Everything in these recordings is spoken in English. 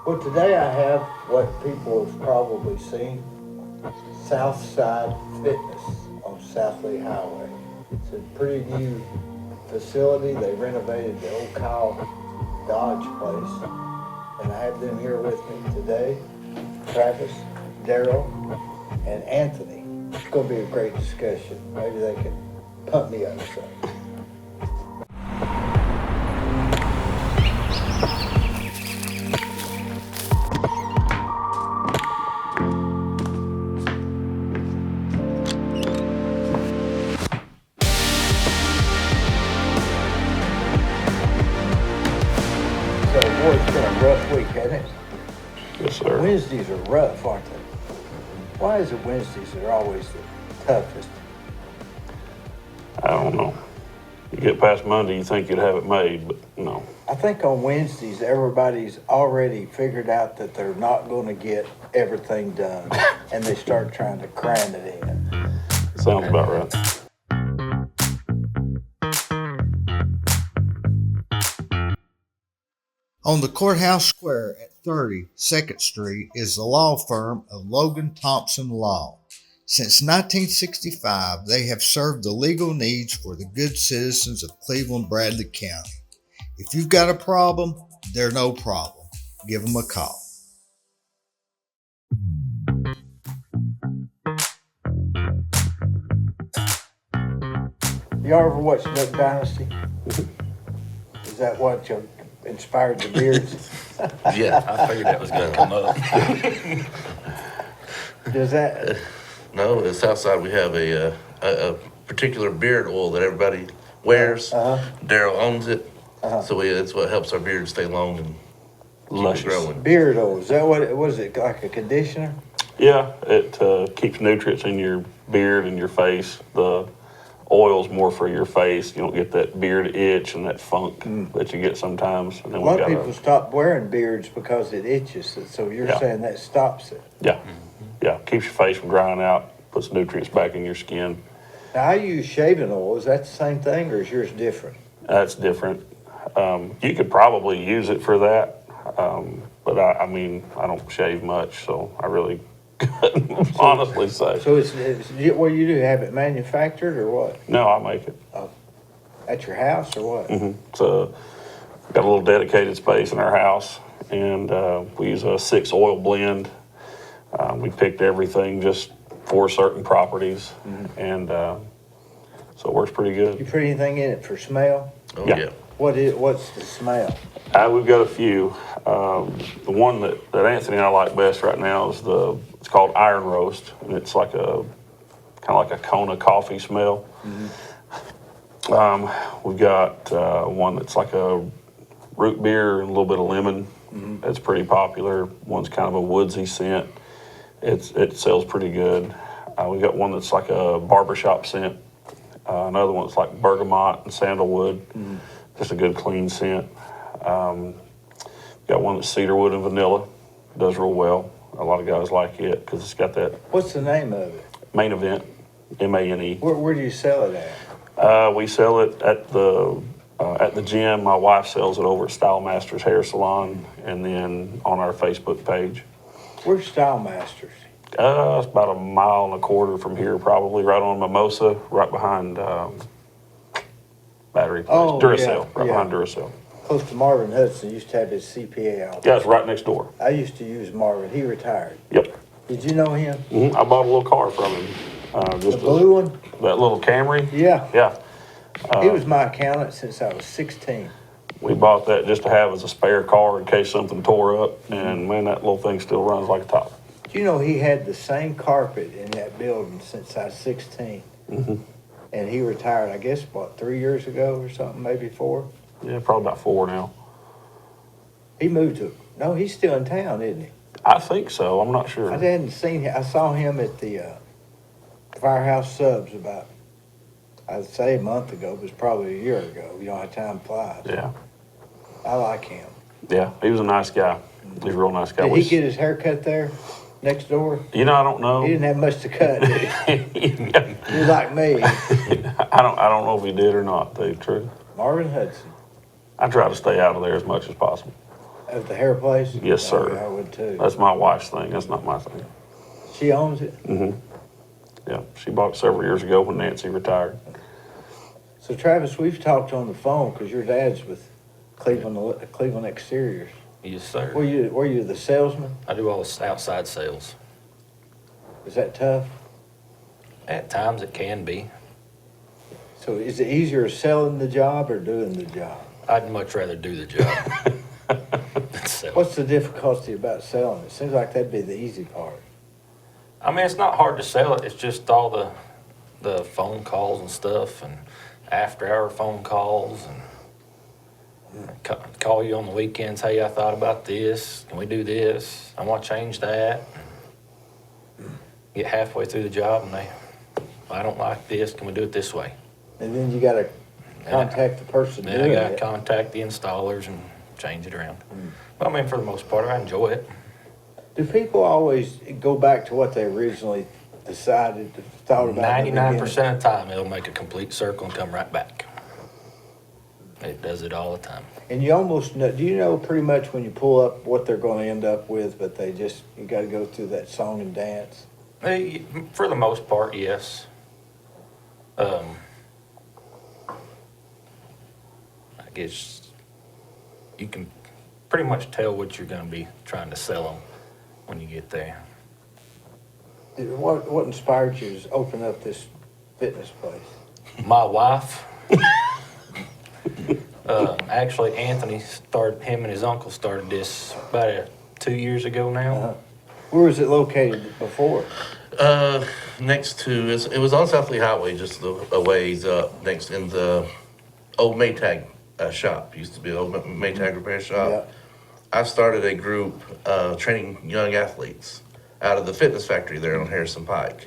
Well, today I have what people have probably seen, Southside Fitness on South Lee Highway. It's a pretty new facility. They renovated the old Kyle Dodge place. And I have them here with me today, Travis, Darrell, and Anthony. It's going to be a great discussion. Maybe they can pump me up some. So, boy, it's been a rough week, hasn't it? Yes, sir. Wednesdays are rough, aren't they? Why is it Wednesdays that are always the toughest? I don't know. You get past Monday, you think you'd have it made, but no. I think on Wednesdays, everybody's already figured out that they're not going to get everything done, and they start trying to cram it in. Sounds about right. On the courthouse square at 30 2nd Street is the law firm of Logan Thompson Law. Since 1965, they have served the legal needs for the good citizens of Cleveland Bradley County. If you've got a problem, they're no problem. Give them a call. Y'all ever watch Duck Dynasty? Is that what inspired the beards? Yeah, I figured that was going to come up. Does that? No, the south side we have a particular beard oil that everybody wears. Darrell owns it, so that's what helps our beard stay long and keep it growing. Beard oil, is that what it was? It like a conditioner? Yeah, it keeps nutrients in your beard and your face. The oil's more for your face. You don't get that beard itch and that funk that you get sometimes. And then A lot of people stop wearing beards because it itches, so you're saying that stops it. Yeah, yeah, keeps your face from drying out, puts nutrients back in your skin. Now, I use shaving oil. Is that the same thing, or is yours different? That's different. You could probably use it for that, but I mean, I don't shave much, so I really couldn't honestly say. So it's what you do, have it manufactured or what? No, I make it. At your house or what? So got a little dedicated space in our house, and we use a 6 oil blend. We picked everything just for certain properties, and so it works pretty good. You put anything in it for smell? Oh, Yeah. yeah. What's the smell? We've got a few. The one that Anthony and I like best right now is it's called Iron Roast, and it's like kind of like a Kona coffee smell. We've got one that's like a root beer and a little bit of lemon. It's pretty popular. One's kind of a woodsy scent. It sells pretty good. We got one that's like a barbershop scent. Another one that's like bergamot and sandalwood. Just a good clean scent. Got one that's cedarwood and vanilla. Does real well. A lot of guys like it because it's got that What's the name of it? Main Event, MANE. Where do you sell it at? We sell it at the gym. My wife sells it over at Style Masters Hair Salon, and then on our Facebook page. Where's Style Masters? It's about a mile and a quarter from here, probably right on Mimosa, right behind Battery Place. Duracell, behind Duracell. Close to Marvin Hudson. Used to have his CPA out. Yeah, it's right next door. I used to use Marvin. He retired. Yep. Did you know him? I bought a little car from him. The blue one? That little Camry. Yeah. Yeah. He was my accountant since I was 16. We bought that just to have as a spare car in case something tore up, and man, that little thing still runs like a top. Do you know he had the same carpet in that building since I was 16? And he retired, I guess, what, 3 years ago or something, maybe 4? Yeah, probably about 4 now. He moved to, no, he's still in town, isn't he? I think so. I'm not sure. I hadn't seen him. I saw him at the Firehouse Subs about, I'd say a month ago, but it's probably a year ago. You know how time flies. Yeah. I like him. Yeah, he was a nice guy. He's a real nice guy. Did he get his hair cut there next door? You know, I don't know. He didn't have much to cut, did he? He was like me. I don't know if he did or not, to tell you the truth. Marvin Hudson. I try to stay out of there as much as possible. Of the hair place? Yes, Oh, sir. yeah, I would too. That's my wife's thing. That's not my thing. She owns it? Yeah, she bought it several years ago when Nancy retired. So Travis, we've talked on the phone because your dad's with Cleveland Exteriors. Yes, sir. Were you the salesman? I do all the outside sales. Is that tough? At times it can be. So is it easier selling the job or doing the job? I'd much rather do the job than sell. What's the difficulty about selling? It seems like that'd be the easy part. I mean, it's not hard to sell it. It's just all the phone calls and stuff and after-hour phone calls and call you on the weekends. Hey, I thought about this. Can we do this? I want to change that. Get halfway through the job and I don't like this. Can we do it this way? And then you gotta contact the person Then doing I got to it. contact the installers and change it around. But I mean, for the most part, I enjoy it. Do people always go back to what they originally decided, thought about? in the 99% beginning? of the time, it'll make a complete circle and come right back. It does it all the time. And you almost know, do you know pretty much when you pull up what they're gonna end up with, but you gotta go through that song and dance? For the most part, yes. I guess you can pretty much tell what you're going to be trying to sell them when you get there. What inspired you to open up this fitness place? My wife, actually, him and his uncle started this about 2 years ago now. Uh-huh. Where was it located before? Next to, it was on South Lee Highway, just a ways up, next in the old Maytag shop. Used to be an old Maytag repair shop. Yeah. I started a group training young athletes out of the fitness factory there on Harrison Pike.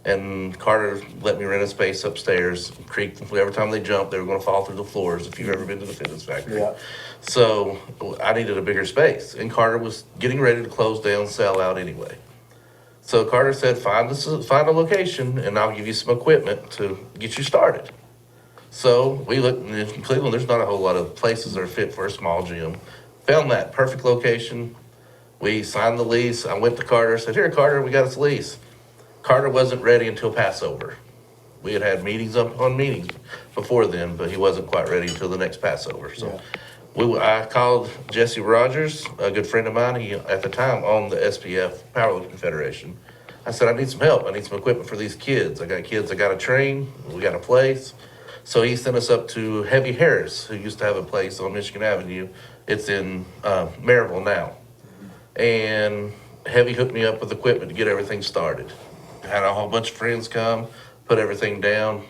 And Carter let me rent a space upstairs. Every time they jumped, they were going to fall through the floors, if you've ever been to the fitness factory. Yeah. So I needed a bigger space. And Carter was getting ready to close down, sell out anyway. So Carter said, find a location and I'll give you some equipment to get you started. So we looked in Cleveland, there's not a whole lot of places that are fit for a small gym. Found that perfect location. We signed the lease. I went to Carter, said, here, Carter, we got this lease. Carter wasn't ready until Passover. We had meetings upon meetings before then, but he wasn't quite ready until the next Passover. So I called Jesse Rogers, a good friend of mine. He, at the time, owned the SPF Powerlifting Federation. I said, I need some help. I need some equipment for these kids. I got kids I got to train. We got a place. So he sent us up to Heavy Harris, who used to have a place on Michigan Avenue. It's in Maryville now. And Heavy hooked me up with equipment to get everything started. Had a whole bunch of friends come, put everything down.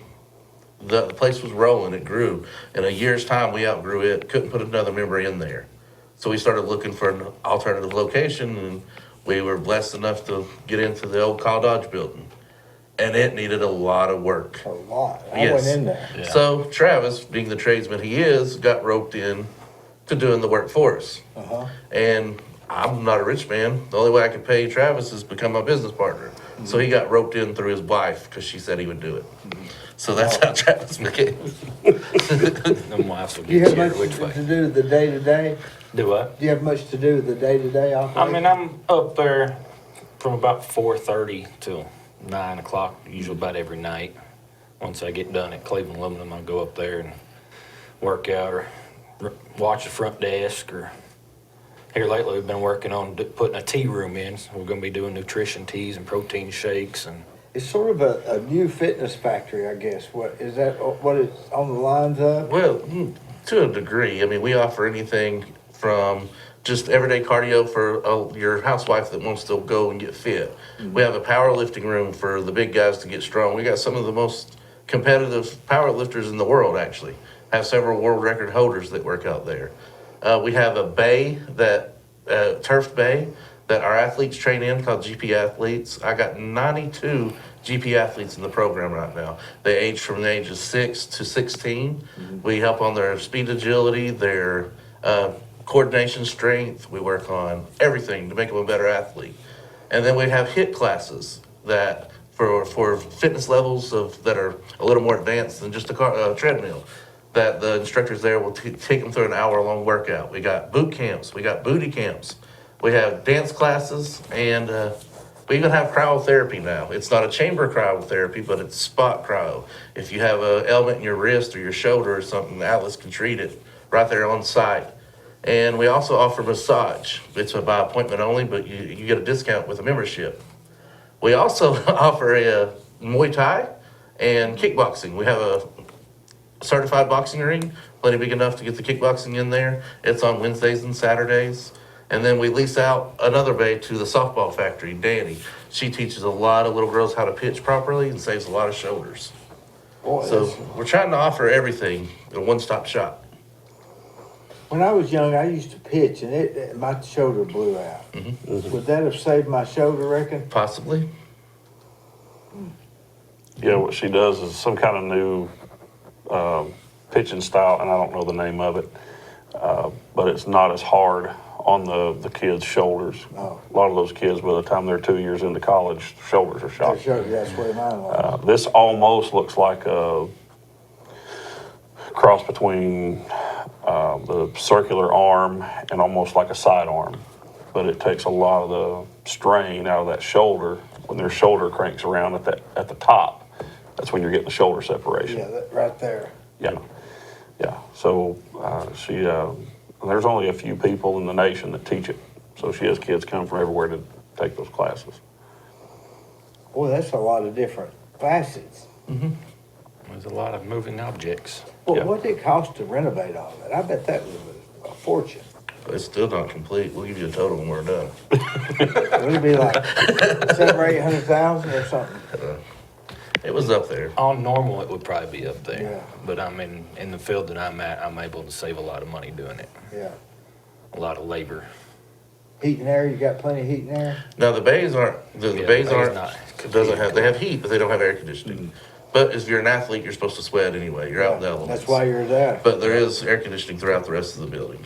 The place was rolling, it grew. In a year's time, we outgrew it, couldn't put another member in there. So we started looking for an alternative location, and we were blessed enough to get into the old Kyle Dodge building. And it needed a lot of work. A lot. I Yes. went in there. Yeah. So Travis, being the tradesman he is, got roped in to doing the work for us. Uh-huh. And I'm not a rich man. The only way I could pay Travis is become my business partner. So he got roped in through his wife because she said he would do it. So that's how Travis became. Them wives will Do you get have you much which way. to do with the day-to-day? Do what? Do you have much to do with the day-to-day I operation? mean, I'm up there from about 4:30 till 9 o'clock, usually about every night. Once I get done at Cleveland Aluminum, I'll go up there and work out or watch the front desk. Or here lately, we've been working on putting a tea room in. So we're going to be doing nutrition teas and protein shakes. And It's sort of a new fitness factory, I guess. Is that what it's on the lines of? Well, to a degree. I mean, we offer anything from just everyday cardio for your housewife that wants to go and get fit. We have a powerlifting room for the big guys to get strong. We got some of the most competitive powerlifters in the world, actually. Have several world record holders that work out there. We have a bay turf bay that our athletes train in called GP Athletes. I got 92 GP athletes in the program right now. They age from the age of 6 to 16. We help on their speed agility, their coordination strength. We work on everything to make them a better athlete. And then we have HIIT classes that for fitness levels that are a little more advanced than just a treadmill. that the instructors there will take them through an hour-long workout. We got boot camps, we got booty camps, we have dance classes, and we even have cryotherapy now. It's not a chamber cryotherapy, but it's spot cryo. If you have an ailment in your wrist or your shoulder or something, Atlas can treat it right there on site. And we also offer massage. It's by appointment only, but you get a discount with a membership. We also offer a Muay Thai and kickboxing. We have a certified boxing ring, plenty big enough to get the kickboxing in there. It's on Wednesdays and Saturdays. And then we lease out another bay to the softball factory, Danny. She teaches a lot of little girls how to pitch properly and saves a lot of shoulders. Boy, So we're trying to offer everything in a one-stop shop. when I was young, I used to pitch, and my shoulder blew out. Would that have saved my shoulder, reckon? Possibly. Yeah, what she does is some kind of new pitching style, and I don't know the name of it, but it's not as hard on the kids' shoulders. Oh. A lot of those kids, by the time they're 2 years into college, shoulders are shot. That's where mine was. This almost looks like a cross between the circular arm and almost like a sidearm, but it takes a lot of the strain out of that shoulder. When their shoulder cranks around at the top, that's when you're getting the shoulder separation. Yeah, that right there. Yeah. So there's only a few people in the nation that teach it. So she has kids come from everywhere to take those classes. Boy, that's a lot of different facets. There's a lot of moving objects. Well, Yeah. what did it cost to renovate all that? I bet that was a fortune. It's still not complete. We'll give you a total when we're done. Would it be like 700,000 or 800,000 or something? It was up there. On normal, it would probably be up there. Yeah. But I mean, in the field that I'm at, I'm able to save a lot of money doing it. Yeah. A lot of labor. Heat and air, you got plenty of heat and air? Now the bays aren't. The Yeah, bays the bay's aren't. not Doesn't have. They have heat, but they don't have air conditioning. But if you're an athlete, you're supposed to sweat anyway. You're out in the elements. That's why you're there. But there is air conditioning throughout the rest of the building.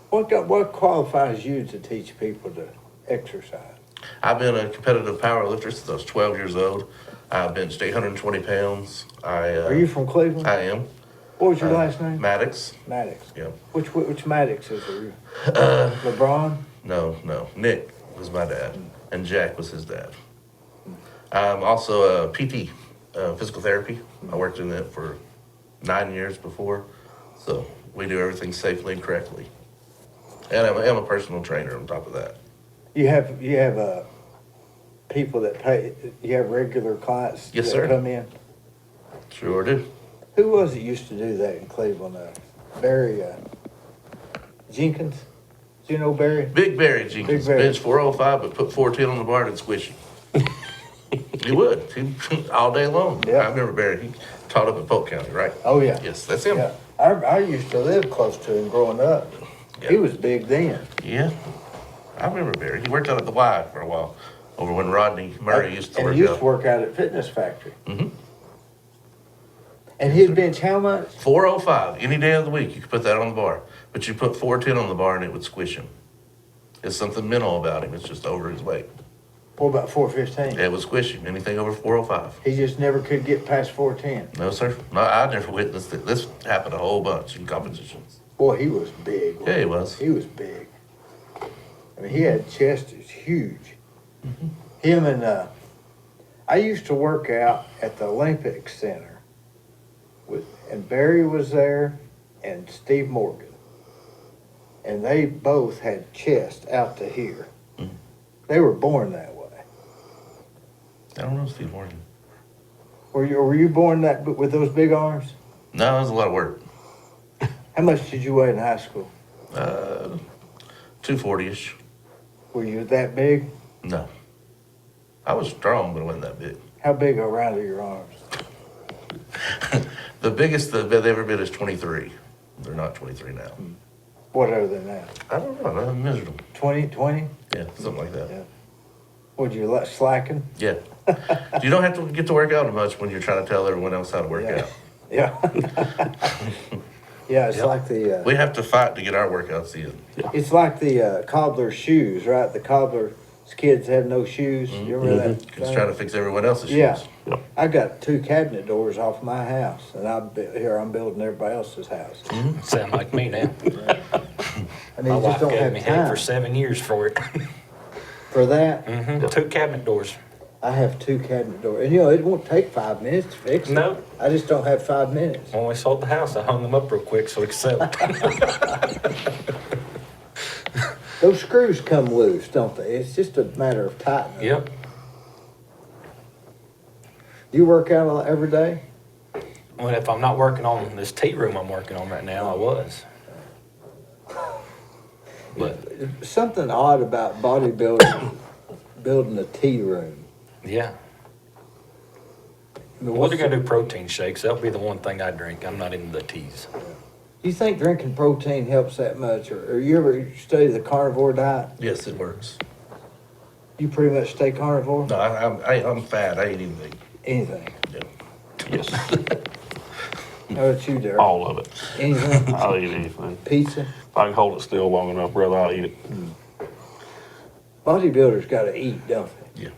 What qualifies you to teach people to exercise? I've been a competitive power lifter since I was 12 years old. I benched 820 pounds. Are you from Cleveland? I am. What was your last name? Maddox. Maddox. Yeah. Which Maddox is it? LeBron? No. Nick was my dad, and Jack was his dad. I'm also a PT, physical therapy. I worked in that for 9 years before, so we do everything safely and correctly. And I'm a personal trainer on top of that. You have people that pay. You have regular clients Yes, that sir. come in. Sure do. Who was it used to do that in Cleveland? Barry Jenkins. Do you know Barry? Big Barry Jenkins, Big Barry. bench 405, but put 410 on the bar and squish him. He would, all day long. Yeah. I remember Barry, he taught up in Polk County, right? Oh yeah. Yes, that's him. Yeah. I used to live close to him growing up. He Yeah. was big then. Yeah, I remember Barry. He worked out at the Y for a while, over when Rodney Murray used to And work he used out. to work out at Fitness Factory. Mhm. And he'd bench how much? 405, any day of the week, you could put that on the bar. But you put 410 on the bar and it would squish him. It's something mental about him, it's just over his weight. What about 415? It would squish him, anything over 405. He just never could get past 410. No, sir, no, I never witnessed it. This happened a whole bunch in competitions. Boy, he was big. Yeah, he was. He was big. I mean, he had chest is huge. Him and I used to work out at the Olympic Center and Barry was there and Steve Morgan. And they both had chest out to here. They were born that way. I don't know Steve Morgan. Were you born that with those big arms? No, it was a lot of work. How much did you weigh in high school? 240-ish. Were you that big? No. I was strong, but I wasn't that big. How big around are your arms? The biggest that they've ever been is 23. They're not 23 now. What are they now? I don't know. I measured them. 20? Yeah, something like that. Yeah. Would you let slacking? Yeah. You don't have to get to work out much when you're trying to tell everyone else how to work out. Yeah. Yeah, it's like the We have to fight to get our workouts in. it's like the cobbler's shoes, right? The cobbler kids have no shoes. You remember that? Just thing? trying to fix everyone else's Yeah. shoes. I got 2 cabinet doors off my house, and I'm building everybody else's house. Sound like me now. I mean, My you wife just don't gave have me hell time for 7 years for it. for that. 2 cabinet doors. I have 2 cabinet doors, and you know, it won't take 5 minutes to fix it. No. I just don't have 5 minutes. When we sold the house, I hung them up real quick so we could sell it. Those screws come loose, don't they? It's just a matter of tightening. Yep. You work out every day? Well, if I'm not working on this tea room I'm working on right now, I was. But, Something odd about bodybuilding, building a tea room. yeah. I mean, We're what's gonna do protein shakes. That'll be the one thing I drink. I'm not into the teas. you think drinking protein helps that much, or you ever study the carnivore diet? Yes, it works. You pretty much stay carnivore? No, I'm fat. I eat anything. Anything. Yes, How about you, Darrell? all of it. Anything? I'll eat anything. Pizza? If I can hold it still long enough, brother, I'll eat it. Bodybuilders gotta eat, don't they? Yeah.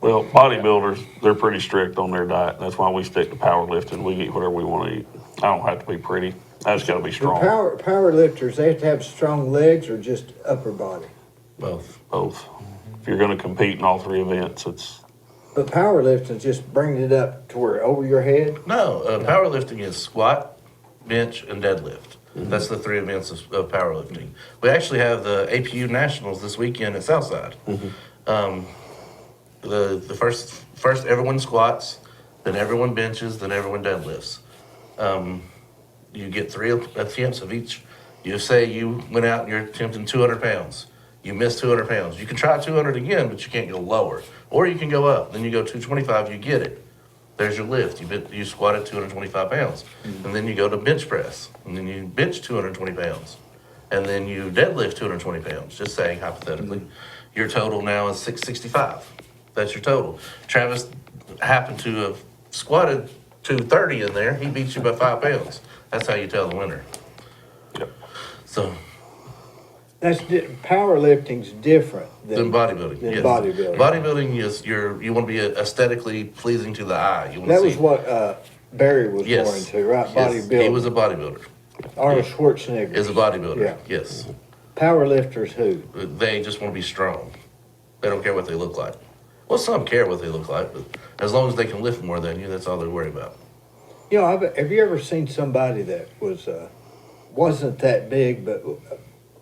Well, bodybuilders, they're pretty strict on their diet. That's why we stick to powerlifting. We eat whatever we want to eat. I don't have to be pretty. I just got to be The strong. power lifters, they have to have strong legs or just upper body. Both. Both. If you're going to compete in all 3 events, it's But powerlifting just bringing it up to where over your head. No, powerlifting is squat, bench, and deadlift. That's the 3 events of powerlifting. We actually have the APU Nationals this weekend at Southside. The first everyone squats, then everyone benches, then everyone deadlifts. You get 3 attempts of each. You say you went out and you're attempting 200 pounds. You missed 200 pounds. You can try 200 again, but you can't go lower. Or you can go up. Then you go 225, you get it. There's your lift. You squatted 225 pounds. And then you go to bench press. And then you bench 220 pounds. And then you deadlift 220 pounds, just saying hypothetically. Your total now is 665. That's your total. Travis happened to have squatted 230 in there. He beat you by 5 pounds. That's how you tell the winner. Yep. So, Powerlifting's different than bodybuilding. than yes. bodybuilding. Bodybuilding is you want to be aesthetically pleasing to the eye. You want That to was see, what Barry was yes. more into, right? Yes, Bodybuilding. he was a bodybuilder. Arnold Schwarzenegger Is a bodybuilder. Yeah. Yes. Powerlifters who? They just want to be strong. They don't care what they look like. Well, some care what they look like, but as long as they can lift more than you, that's all they worry about. You know, have you ever seen somebody that wasn't that big, but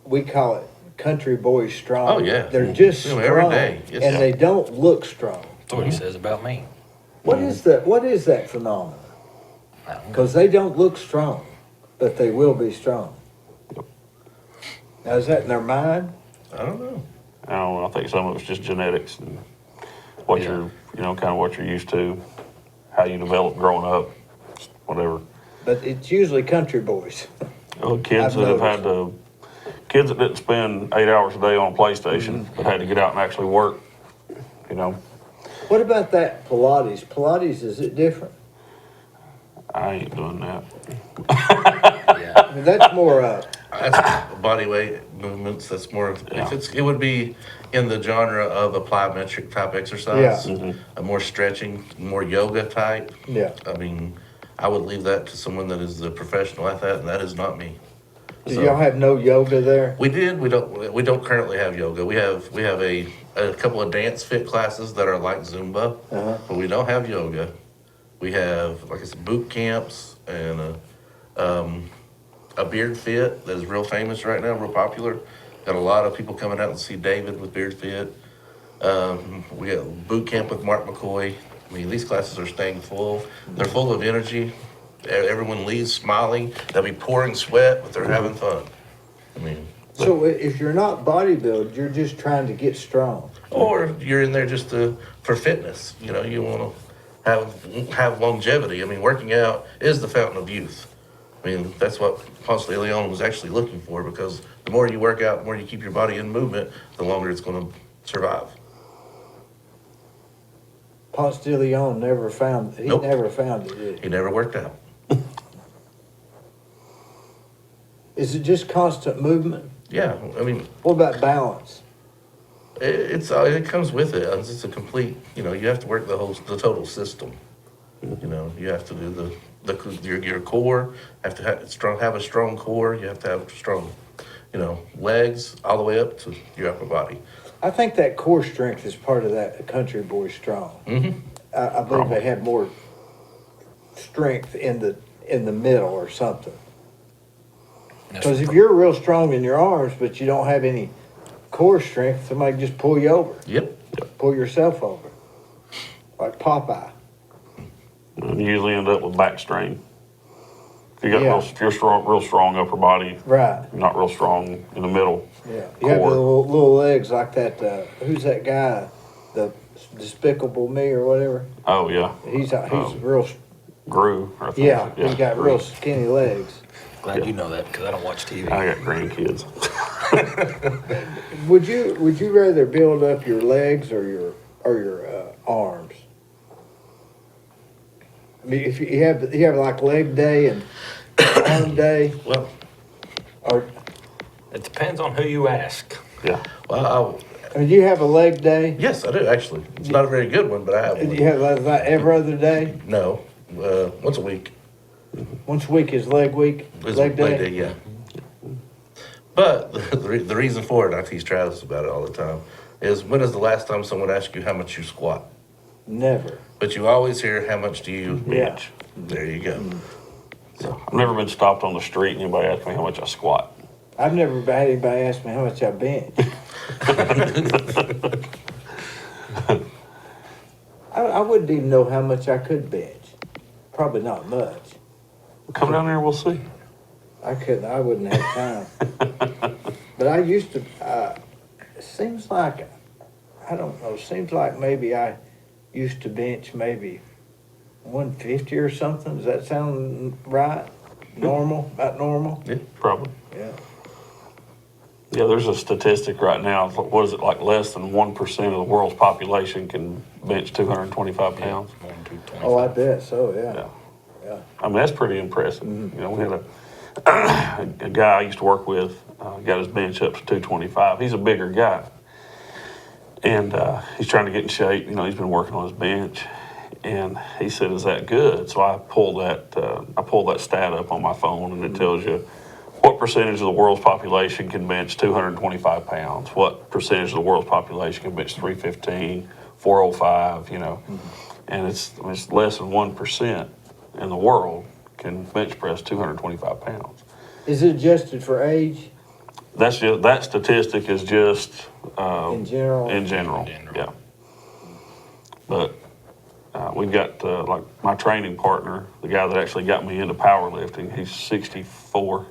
we call it country boy strong? Oh, yeah. They're just You know, strong, every day. Yes. and they don't look strong. That's what he says about me. What is that? What is that phenomenon? I don't know. Because they don't look strong, but they will be strong. Now, is that in their mind? I don't know. I don't know. I think some of it's just genetics and what you're, kind of what you're used to, how you develop growing up, whatever. But it's usually country boys. Kids I've that have had to, kids that didn't spend 8 hours a day on a PlayStation, but had to get out and actually work, What about that Pilates? Pilates, is it different? I ain't doing that. Yeah. I mean, that's more, That's body weight movements. That's more. Yeah. It would be in the genre of a plyometric type exercise. Yeah. A more stretching, more yoga type. yeah. I mean, I would leave that to someone that is a professional at that, and that is not me. Do So- y'all have no yoga there? We did. We don't currently have yoga. We have a couple of dance fit classes that are like Zumba, but we don't have yoga. We have, like I said, boot camps and a beard fit that is real famous right now, real popular. Got a lot of people coming out to see David with beard fit. We got boot camp with Mark McCoy. I mean, these classes are staying full. They're full of energy. Everyone leaves smiling. They'll be pouring sweat, but they're having fun. I mean, So if you're not bodybuilding, you're just trying to get strong. or you're in there just for fitness. You know, you want to have longevity. I mean, working out is the fountain of youth. I mean, that's what Ponce de Leon was actually looking for, because the more you work out, the more you keep your body in movement, the longer it's going to survive. Ponce de Leon never found it, Nope. did he? He never worked out. Is it just constant movement? Yeah, I mean, What about balance? It comes with it. It's a complete, you know, you have to work the total system. You know, you have to do your core, have a strong core, you have to have strong, you know, legs all the way up to your upper body. I think that core strength is part of that country boy strong. Mm-hmm. I believe they have more strength in the middle or something. Because if you're real strong in your arms, but you don't have any core strength, somebody can just pull you over. Yep. Pull yourself over. Like Popeye. And you usually end up with back strain. If you got Yeah. if you're real strong upper body, Right. you're not real strong in the middle. Yeah. You have the Core. little legs like that. Who's that guy? The Despicable Me or whatever. Oh yeah, He's real. Gru. I think. Yeah. He's got Gru. real skinny legs. Glad you know that because I don't watch TV. I got grandkids. Would you rather build up your legs or your arms? I mean, if you have like leg day and arm day, Well, or It depends on who you ask. Yeah. well, I mean, do you have a leg day? yes, I do actually. It's not a very good one, but I have Do one. you have like every other day? No, once a week. Once a week is leg week, Is leg day. yeah. But the reason for it, I tease Travis about it all the time, is when is the last time someone asked you how much you squat? Never. But you always hear how much do you Yeah. bench. There you go. So I've never been stopped on the street and anybody asked me how much I squat. I've never had anybody ask me how much I bench. I wouldn't even know how much I could bench. Probably not much. Come down there and we'll see. I wouldn't have time. But I used to, it seems like, I don't know, seems like maybe I used to bench maybe 150 or something. Does that sound right? Normal, about normal? Probably. Yeah. Yeah, there's a statistic right now. What is it, like less than 1% of the world's population can bench 225 pounds? 1, 2, 25. Oh, I bet so, yeah. Yeah. Yeah. I mean, that's pretty impressive. You know, we had a guy I used to work with, got his bench up to 225. He's a bigger guy. And he's trying to get in shape. You know, he's been working on his bench. And he said, "Is that good?" So I pulled that stat up on my phone, and it tells you what percentage of the world's population can bench 225 pounds, what percentage of the world's population can bench 315, 405, you know. And it's less than 1% in the world can bench press 225 pounds. Is it adjusted for age That statistic is just in general? in general, In general. yeah. But we've got like my training partner, the guy that actually got me into powerlifting. He's 64,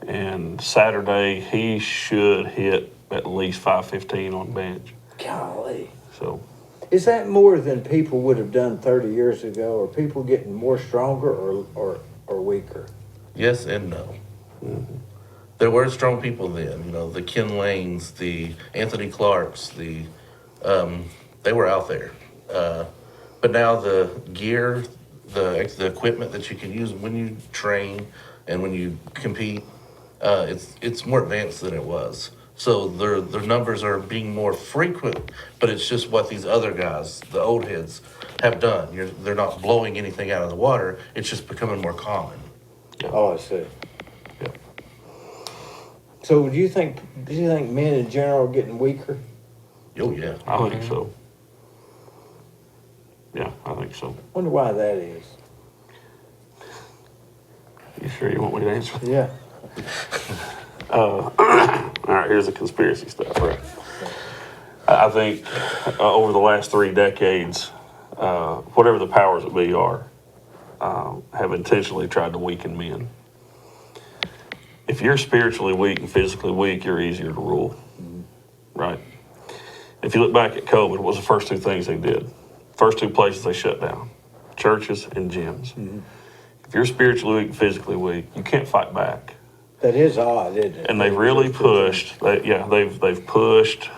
and Saturday he should hit at least 515 on bench. Golly. So Is that more than people would have done 30 years ago? Or people getting more stronger or weaker? Yes and no. There were strong people then, you know, the Ken Lanes, the Anthony Clarks, they were out there. But now the gear, the equipment that you can use when you train and when you compete, it's more advanced than it was. So their numbers are being more frequent, but it's just what these other guys, the old heads, have done. They're not blowing anything out of the water. It's just becoming more common. Oh, I see. yeah. So do you think men in general are getting weaker? Oh, yeah. I think so. Yeah, I think so. Wonder why that is. You sure you want me to answer? Yeah. All right, here's the conspiracy stuff, right? I think over the last 3 decades, whatever the powers that be are, have intentionally tried to weaken men. If you're spiritually weak and physically weak, you're easier to rule, right? If you look back at COVID, what was the first 2 things they did? First 2 places they shut down, churches and gyms. If you're spiritually weak and physically weak, you can't fight back. That is odd, isn't it? And they've really pushed. They've pushed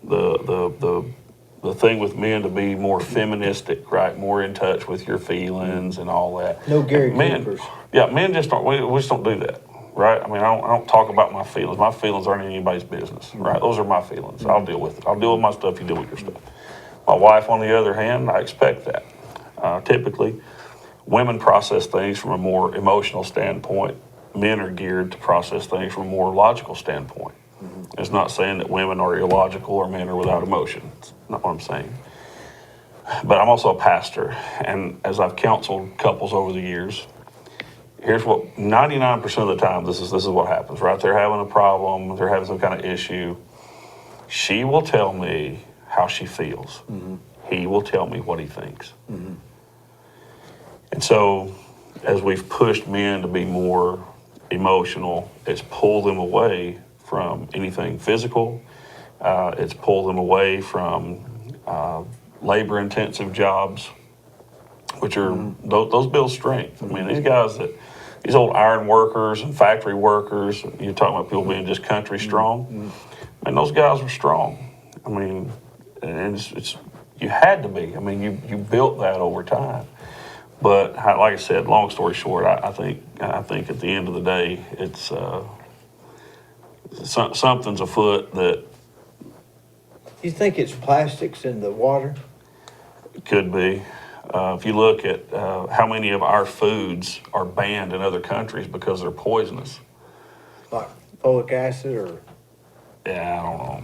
the thing with men to be more feministic, right? More in touch with your feelings and all that. No Gary men, Coopers. yeah, men just don't. We just don't do that. right? I mean, I don't talk about my feelings. My feelings aren't anybody's business, right? Those are my feelings. I'll deal with it. I'll deal with my stuff. You deal with your stuff. My wife, on the other hand, I expect that. Typically, women process things from a more emotional standpoint. Men are geared to process things from a more logical standpoint. It's not saying that women are illogical or men are without emotion. That's not what I'm saying. But I'm also a pastor, and as I've counseled couples over the years, here's what 99% of the time this is what happens, right? They're having a problem, they're having some kind of issue. She will tell me how she feels. He will tell me what he thinks. And so, as we've pushed men to be more emotional, it's pulled them away from anything physical. It's pulled them away from labor-intensive jobs, which are those build strength. I mean, these old iron workers and factory workers. You're talking about people being just country strong. And those guys were strong. I mean, and it's you had to be. I mean, you built that over time. But like I said, long story short, I think at the end of the day, it's something's afoot that You think it's plastics in the water? could be. If you look at how many of our foods are banned in other countries because they're poisonous. Like folic acid or? Yeah, I don't know.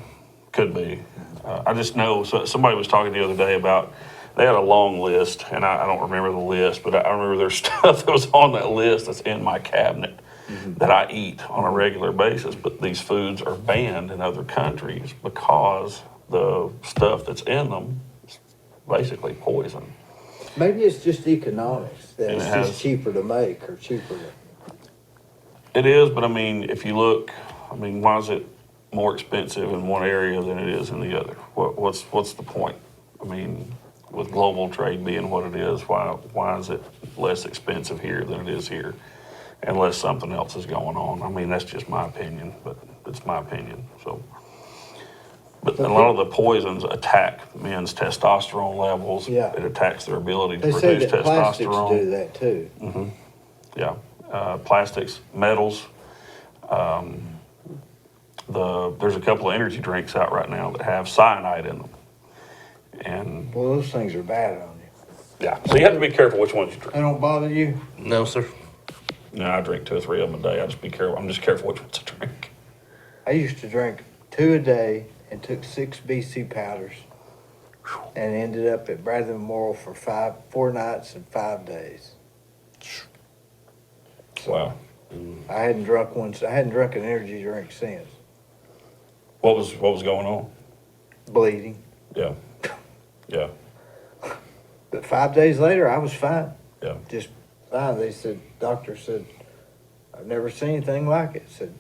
Could be. I just know somebody was talking the other day about they had a long list, and I don't remember the list, but I remember there's stuff that was on that list that's in my cabinet that I eat on a regular basis. But these foods are banned in other countries because the stuff that's in them is basically poison. Maybe it's just economics, that And it's it has- just cheaper to make or cheaper to. It is, but I mean, if you look, I mean, why is it more expensive in one area than it is in the other? What's the point? I mean, with global trade being what it is, why is it less expensive here than it is here, unless something else is going on? I mean, that's just my opinion, but it's my opinion. So, but a lot of the poisons attack men's testosterone levels. Yeah. It attacks their ability to They say produce that plastics testosterone. do that too. Yeah, plastics, metals. There's a couple of energy drinks out right now that have cyanide in them. And Well, those things are bad on you. yeah, so you have to be careful which ones you drink. They don't bother you? No, sir. No, I drink 2 or 3 of them a day. I just be careful. I'm just careful which ones I drink. I used to drink 2 a day and took 6 BC powders and ended up at Bradley Memorial for 4 nights and 5 days. Wow. I hadn't drunk an energy drink since. What was going on? Bleeding. Yeah. Yeah. But 5 days later, I was fine. Yeah. Just fine. Doctor said, I've never seen anything like it. Said,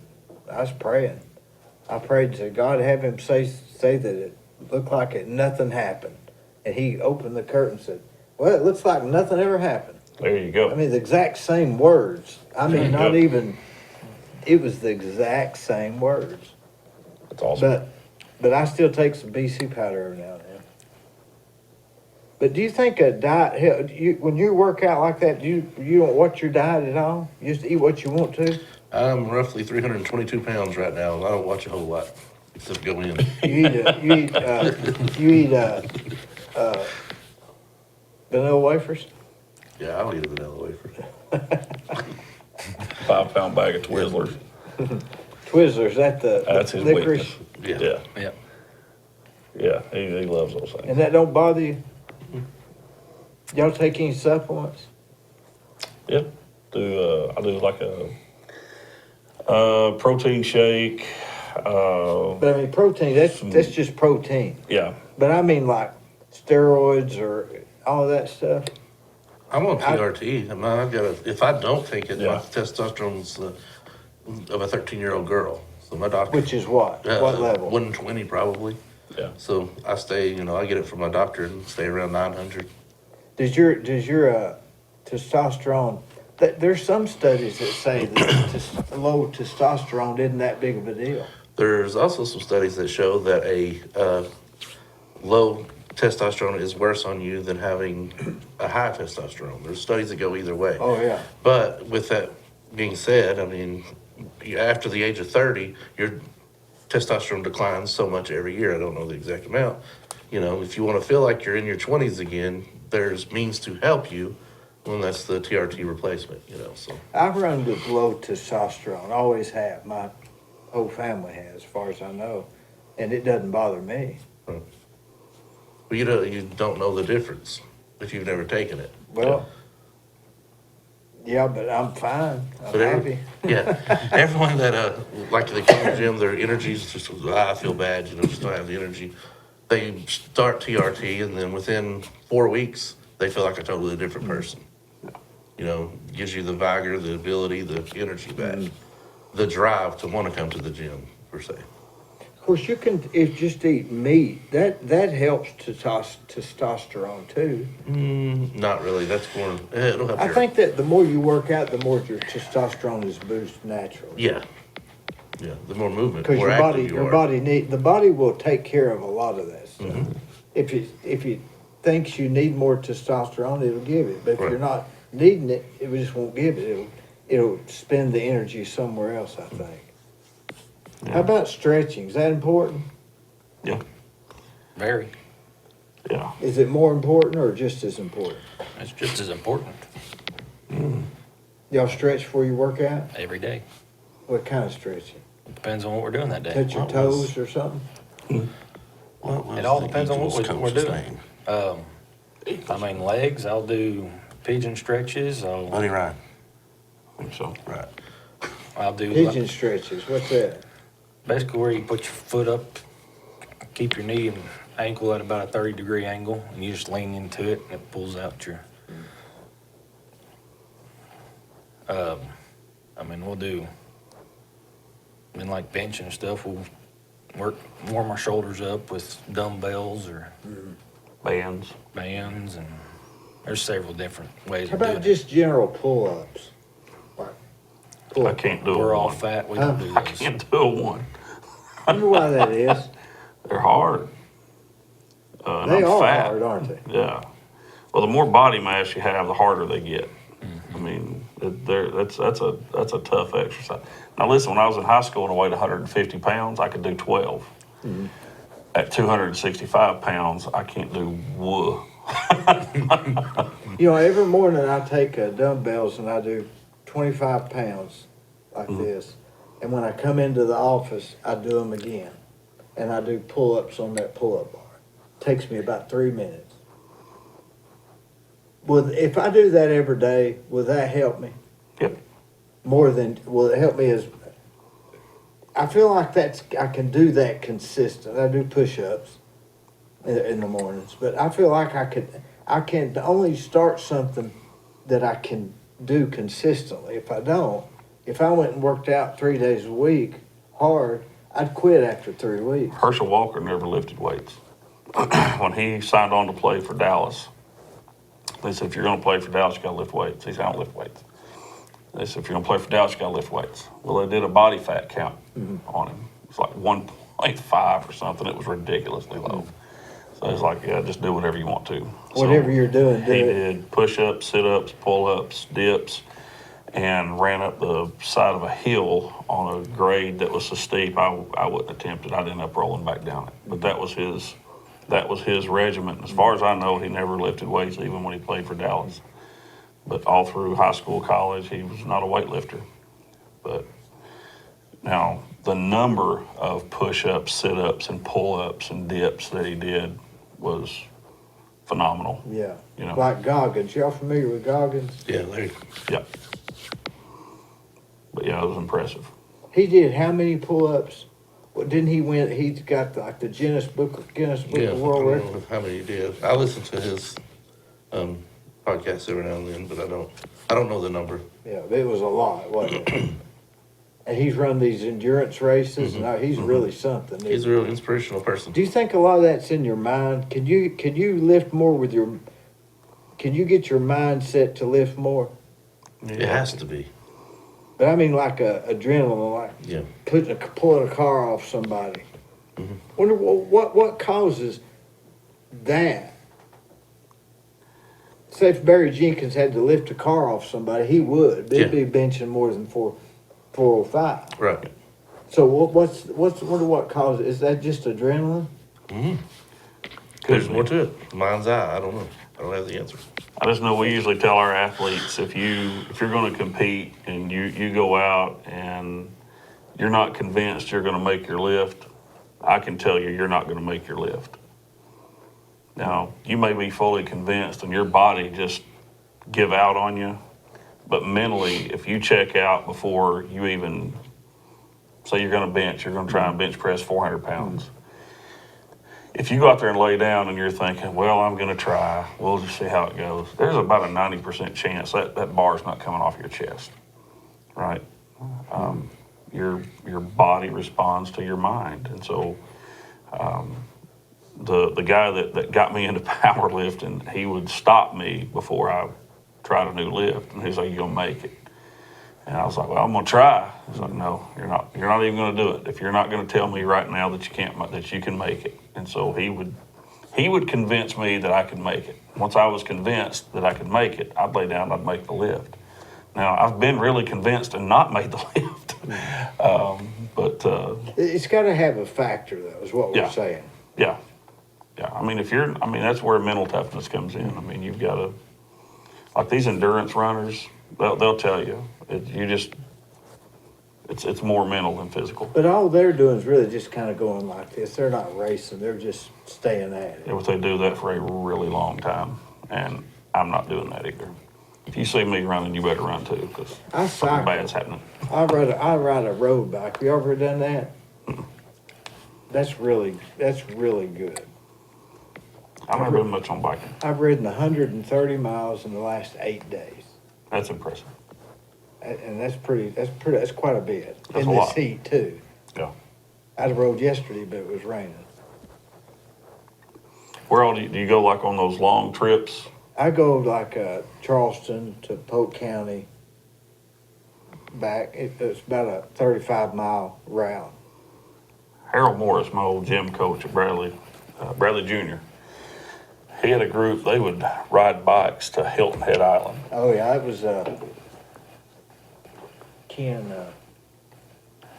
I was praying. I prayed to God, have him say that it looked like nothing happened. And he opened the curtain and said, well, it looks like nothing ever happened. There you go. I mean, the exact same words. I mean, not Yep. even, it was the exact same words. That's awesome. But I still take some BC powder every now and then. But do you think a diet, when you work out like that, you don't watch your diet at all? You just eat what you want to? I'm roughly 322 pounds right now, and I don't watch a whole lot except go in. You eat vanilla wafers? Yeah, I'll eat a vanilla wafer. 5-pound bag of Twizzlers. Twizzlers, That's his licorice? weakness. Yeah. Yeah. Yeah. He loves those things. And that don't bother you? Y'all take any supplements? Yeah. I do like a protein shake. But I mean, protein, that's just protein. Yeah. But I mean like steroids or all that stuff. I'm on TRT. If I don't take it, Yeah. my testosterone's of a 13-year-old girl. So my doctor. Which is what? What level? 120 probably. Yeah. So I stay, I get it from my doctor and stay around 900. Does your testosterone? There's some studies that say that low testosterone isn't that big of a deal. There's also some studies that show that a low testosterone is worse on you than having a high testosterone. There's studies that go either way. Oh yeah. But with that being said, I mean, after the age of 30, your testosterone declines so much every year. I don't know the exact amount. You know, if you want to feel like you're in your 20s again, there's means to help you. Well, that's the TRT replacement, you know, so. I've run with low testosterone, always have. My whole family has, as far as I know, and it doesn't bother me. Well, you don't know the difference if you've never taken it. Well, yeah, but I'm fine. I'm But happy. yeah, everyone that like they come to the gym, their energy's just I feel bad, you know, just don't have the energy. They start TRT, and then within 4 weeks, they feel like a totally different person. You know, gives you the vigor, the ability, the energy back, the drive to want to come to the gym per se. Of course, you can just eat meat. That helps testosterone too. Not really. That's more. It'll help. I think that the more you work out, the more your testosterone is boosted naturally. Yeah. Yeah. The more movement, Because more active you are. the body will take care of a lot of that stuff. If it thinks you need more testosterone, it'll give it. But if Right. you're not needing it, it just won't give it. It'll spend the energy somewhere else, I think. How about stretching? Is that important? Yeah, Very. yeah. Is it more important or just as important? It's just as important Y'all stretch before you work out? every day. What kind of stretching? It depends on what we're doing that day. Touch your What was- toes or something? What was It all the depends on what Eagles' we're coach's doing. I mean, legs, I'll do pigeon stretches. Buddy Ryan. I think so. Right. I'll do Pigeon stretches, what's that? basically where you put your foot up, keep your knee and ankle at about a 30-degree angle, and you just lean into it, and it pulls out your. I mean, we'll do. I mean, like bench and stuff. We'll warm our shoulders up with dumbbells or Bands. bands, and there's several different ways How of doing about it. just general pull-ups? Like, I can't do We're a all one. fat. We don't do I those. can't do a one. I wonder why that is. They're hard. And They I'm are fat. hard, aren't they? Yeah. Well, the more body mass you have, the harder they get. I mean, that's a tough exercise. Now, listen, when I was in high school and I weighed 150 pounds, I could do 12. At 265 pounds, I can't do whoa. You know, every morning I take dumbbells and I do 25 pounds like this. And when I come into the office, I do them again. And I do pull-ups on that pull-up bar. Takes me about 3 minutes. If I do that every day, will that help me? Yep. Will it help me I feel like I can do that consistent. I do push-ups in the mornings, but I feel like I can only start something that I can do consistently. If I went and worked out 3 days a week hard, I'd quit after 3 weeks. Herschel Walker never lifted weights. When he signed on to play for Dallas, they said, if you're going to play for Dallas, you got to lift weights. He said, I don't lift weights. They said, if you're going to play for Dallas, you got to lift weights. Well, they did a body fat count on him. It was like 1.5 or something. It was ridiculously low. So it's like, yeah, just do whatever you want to. Whatever you're doing, do He it. did push-ups, sit-ups, pull-ups, dips, and ran up the side of a hill on a grade that was so steep I wouldn't attempt it. I'd end up rolling back down it. But that was his regiment. As far as I know, he never lifted weights even when he played for Dallas. But all through high school, college, he was not a weightlifter. But now the number of push-ups, sit-ups, and pull-ups and dips that he did was phenomenal. Yeah. You know. Like Goggins. Y'all familiar with Goggins? Yeah, Larry. Yeah. But yeah, it was impressive. He did how many pull-ups? Well, didn't he win? He's got the Guinness Book of Yeah, World I don't Records. know how many he did. I listen to his podcast every now and then, but I don't know the number. Yeah, it was a lot, wasn't it? And he's run these endurance races, and he's really something. He's a real inspirational person. Do you think a lot of that's in your mind? Can you lift more with your? Can you get your mindset to lift more? It has to be. But I mean, like adrenaline, like Yeah. pulling a car off somebody. Wonder what causes that. Say if Barry Jenkins had to lift a car off somebody, he would. He'd be benching more than 405. Right. So what causes, is that just adrenaline? There's more to it. Mind's eye. I don't know. I don't have the answers. I just know we usually tell our athletes, if you're going to compete and you go out and you're not convinced you're going to make your lift, I can tell you're not going to make your lift. Now, you may be fully convinced and your body just give out on you, but mentally, if you check out before you even say you're going to try and bench press 400 pounds. If you go out there and lay down and you're thinking, well, I'm going to try, we'll just see how it goes, there's about a 90% chance that bar's not coming off your chest, right? Your body responds to your mind. And so the guy that got me into powerlifting, he would stop me before I tried a new lift. And he's like, you going to make it? And I was like, well, I'm going to try. He's like, no, you're not even going to do it. If you're not going to tell me right now that you can make it. And so he would convince me that I could make it. Once I was convinced that I could make it, I'd lay down and I'd make the lift. Now, I've been really convinced and not made the lift. It's got to have a factor, though, is what we're saying. Yeah. Yeah. I mean, that's where mental toughness comes in. I mean, you've got to, like these endurance runners, they'll tell you, it's more mental than physical. But all they're doing is really just kind of going like this. They're not racing. They're just staying at it. Yeah, but they do that for a really long time, and I'm not doing that either. If you see me running, you better run too, because something bad's happening. I ride a road bike. Have you ever done that? That's really good. I'm not doing much on biking. I've ridden 130 miles in the last 8 days. That's impressive. And that's quite a bit. That's in a this lot. heat too. Yeah. I rode yesterday, but it was raining. Where all do you go, like on those long trips? I go like Charleston to Polk County back. It's about a 35-mile route. Harold Morris, my old gym coach at Bradley Jr., he had a group, they would ride bikes to Hilton Head Island. Oh, yeah, it was Ken,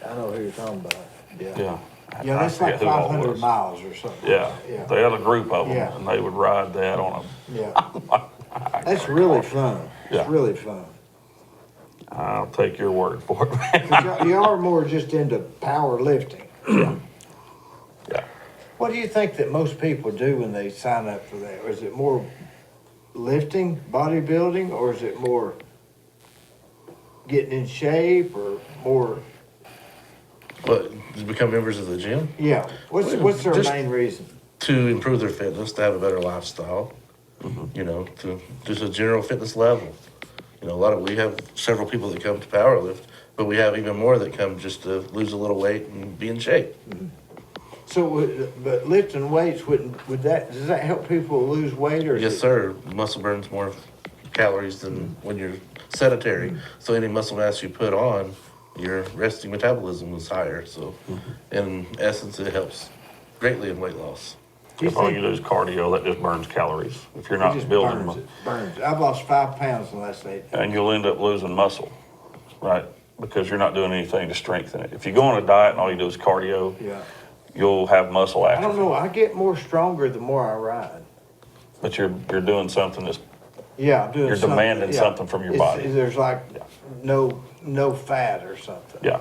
I know who you're talking about. Yeah. Yeah, that's like 500 miles or something. Yeah. They had a group of them, Yeah. and they would ride that on Yeah. That's really fun. It's Yeah. really fun. I'll take your word for it, man. 'Cause y'all are more just into powerlifting. Yeah. What do you think that most people do when they sign up for that? Is it more lifting, bodybuilding, or is it more getting in shape, or more? But to become members of the gym, Yeah. What's their Just- main reason? to improve their fitness, to have a better lifestyle, to just a general fitness level. We have several people that come to powerlift, but we have even more that come just to lose a little weight and be in shape. So, but lifting weights does that help people lose weight, or is Yes, it- sir. Muscle burns more calories than when you're sedentary. So any muscle mass you put on, your resting metabolism is higher. So in essence, it helps greatly in weight loss. Do you If all think you do is cardio, that just burns calories. If you're it not just building, burns? I've lost 5 pounds in the last 8 days. and you'll end up losing muscle, right? Because you're not doing anything to strengthen it. If you go on a diet and all you do is cardio, Yeah. you'll have muscle I atrophy. don't know. I get more stronger the more I ride. But you're doing something that's, Yeah, I'm doing you're something. demanding something from your body. There's like no fat or something. Yeah.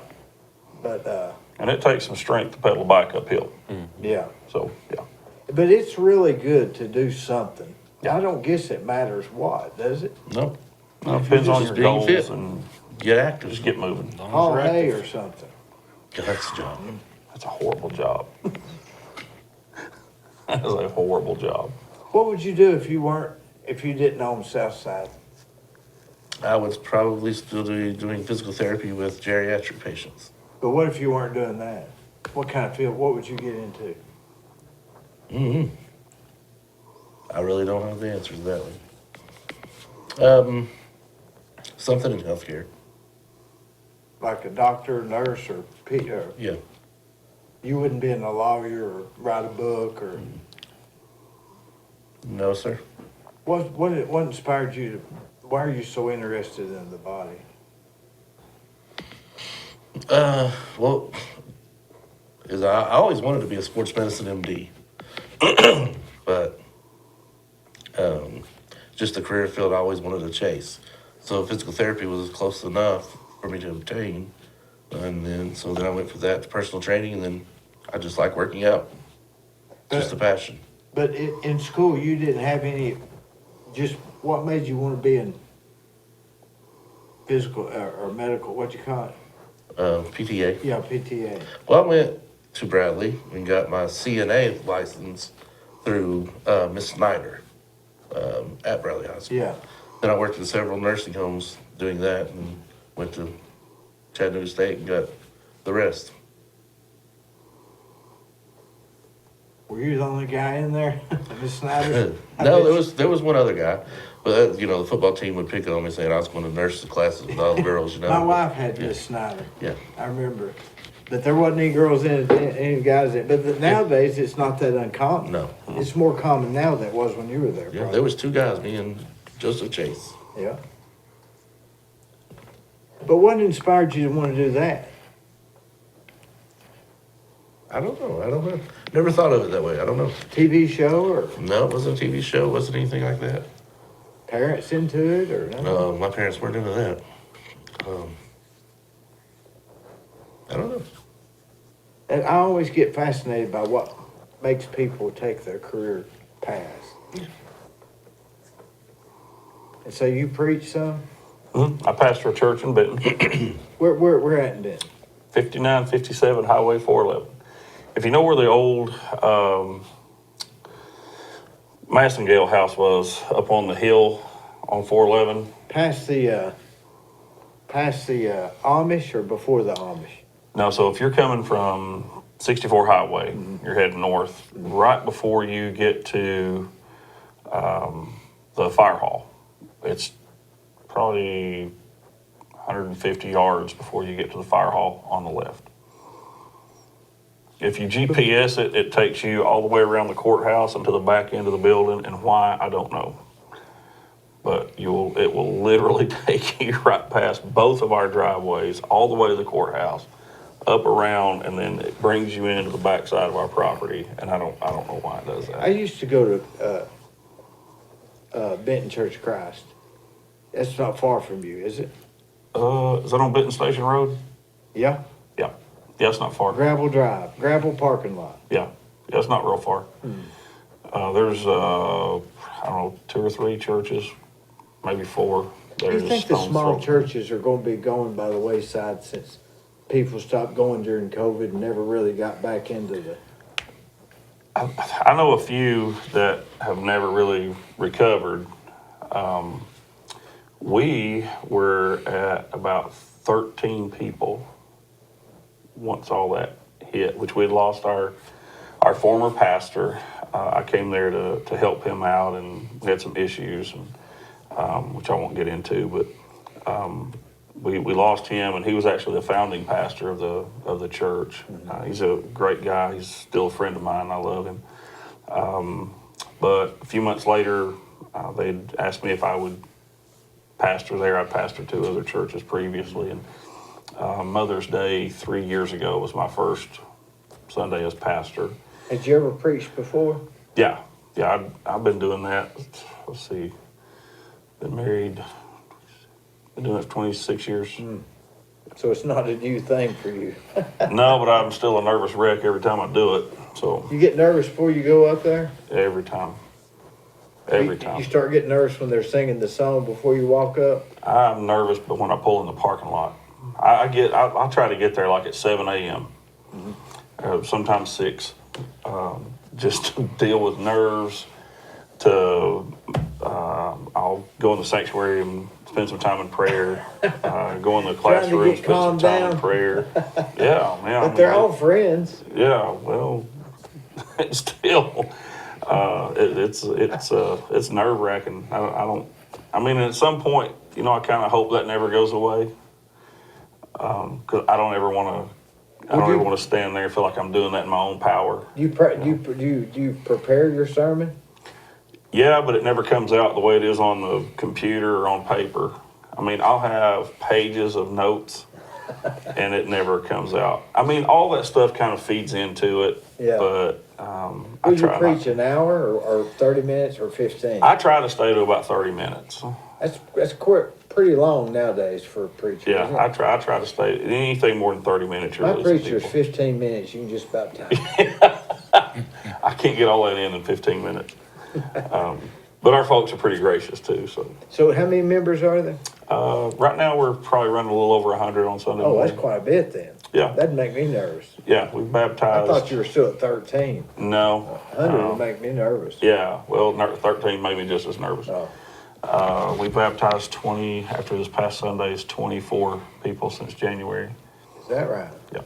But And it takes some strength to pedal a bike uphill. yeah. So, yeah. But it's really good to do something. Yeah. I don't guess it matters what, does it? No, Well, it depends on just your being goals fit. and get active. just get moving. Haul hay or something. That's the job. That's a horrible job. That is a horrible job. What would you do if you didn't own Southside? I would probably still be doing physical therapy with geriatric patients. But what if you weren't doing that? What kind of field? What would you get into? I really don't have the answer to that one. Something in healthcare. Like a doctor, nurse, or Yeah. you wouldn't be in a lawyer or write a book or No, sir. what inspired you to? Why are you so interested in the body? Well, is I always wanted to be a sports medicine MD, but just the career field I always wanted to chase. So physical therapy was close enough for me to obtain, and then I went for that to personal training, and then I just like working out. It's just a passion. But in school, you didn't have any, just what made you want to be in physical or medical, what you call it? PTA. Yeah, PTA. Well, I went to Bradley and got my CNA license through Miss Snyder at Bradley High School. Yeah. Then I worked in several nursing homes doing that, and went to Chattanooga State and got the rest. Were you the only guy in there, Miss Snyder? No, there was one other guy, but the football team would pick on me saying I was going to nurse the classes with all the girls. My wife had Miss Snyder. Yeah. I remember. But there wasn't any girls in it, any guys in it. But nowadays, it's not that uncommon. No. It's more common now than it was when you were there. Yeah, probably. there was two guys, me and Joseph Chase. Yeah. But what inspired you to want to do that? I don't know. Never thought of it that way. I don't know. TV show or No, it wasn't a TV show. It wasn't anything like that. parents into it or nothing? No, my parents weren't into that. I don't know. And I always get fascinated by what makes people take their career paths. And so you preach some? I pastor a church in Benton, Where at in Denton? 5957 Highway 411. If you know where the old Massengale house was, up on the hill on 411. Past the Amish or before the Amish? No, so if you're coming from 64 Highway, you're heading north, right before you get to the fire hall. It's probably 150 yards before you get to the fire hall on the left. If you GPS it, it takes you all the way around the courthouse and to the back end of the building, and why, I don't know. But it will literally take you right past both of our driveways, all the way to the courthouse, up around, and then it brings you into the backside of our property, and I don't know why it does I that. used to go to Benton Church of Christ. That's not far from you, is it? Is that on Benton Station Road? Yeah. Yeah, it's not far. Gravel Drive, gravel parking lot. Yeah, it's not real far. There's, I don't know, 2 or 3 churches, maybe 4. Do you think the small churches are going to be going by the wayside since people stopped going during COVID and never really got back into the... I know a few that have never really recovered. We were at about 13 people once all that hit, which we had lost our former pastor. I came there to help him out, and we had some issues, and, which I won't get into, but we lost him, and he was actually the founding pastor of the church. He's a great guy. He's still a friend of mine. I love him. But a few months later, they'd asked me if I would pastor there. I pastored 2 other churches previously, and Mother's Day 3 years ago was my first Sunday as pastor. Had you ever preached before? Yeah, I've been doing that. Let's see, been married, been doing it for 26 years. So it's not a new thing for you. No, but I'm still a nervous wreck every time I do it. So You get nervous before you go up there? every time. You start getting nervous when they're singing the song before you walk up? I'm nervous, but when I pull in the parking lot, I try to get there like at 7 a.m. Sometimes 6, just to deal with nerves. I'll go in the sanctuary and spend some time in prayer. Go in the classroom, spend some time in prayer. Yeah, man. But they're all friends. Yeah, well, still, it's nerve wracking. I mean, at some point, I kind of hope that never goes away. Cause I don't ever want to stand there and feel like I'm doing that in my own power. Do you prepare your sermon? Yeah, but it never comes out the way it is on the computer or on paper. I mean, I'll have pages of notes and it never comes out. I mean, all that stuff kind of feeds into it, Yeah. but I Would you try preach not, an hour or 30 minutes or 15? I try to stay to about 30 minutes. That's pretty long nowadays for a preacher. Yeah, isn't I it? try to stay anything more than 30 minutes. You're My losing preacher's people. 15 minutes. You can just about time. I can't get all that in 15 minutes. But our folks are pretty gracious too. So So how many members are there? right now we're probably running a little over 100 on Sunday Oh, that's morning. quite a bit then. Yeah, That'd make me nervous. yeah, we've I baptized. thought you were still at 13. No. 100 would make me nervous. Yeah, well, 13 made me just as nervous. Oh, We baptized 20, after this past Sunday's 24 people since January. is that right? Yeah.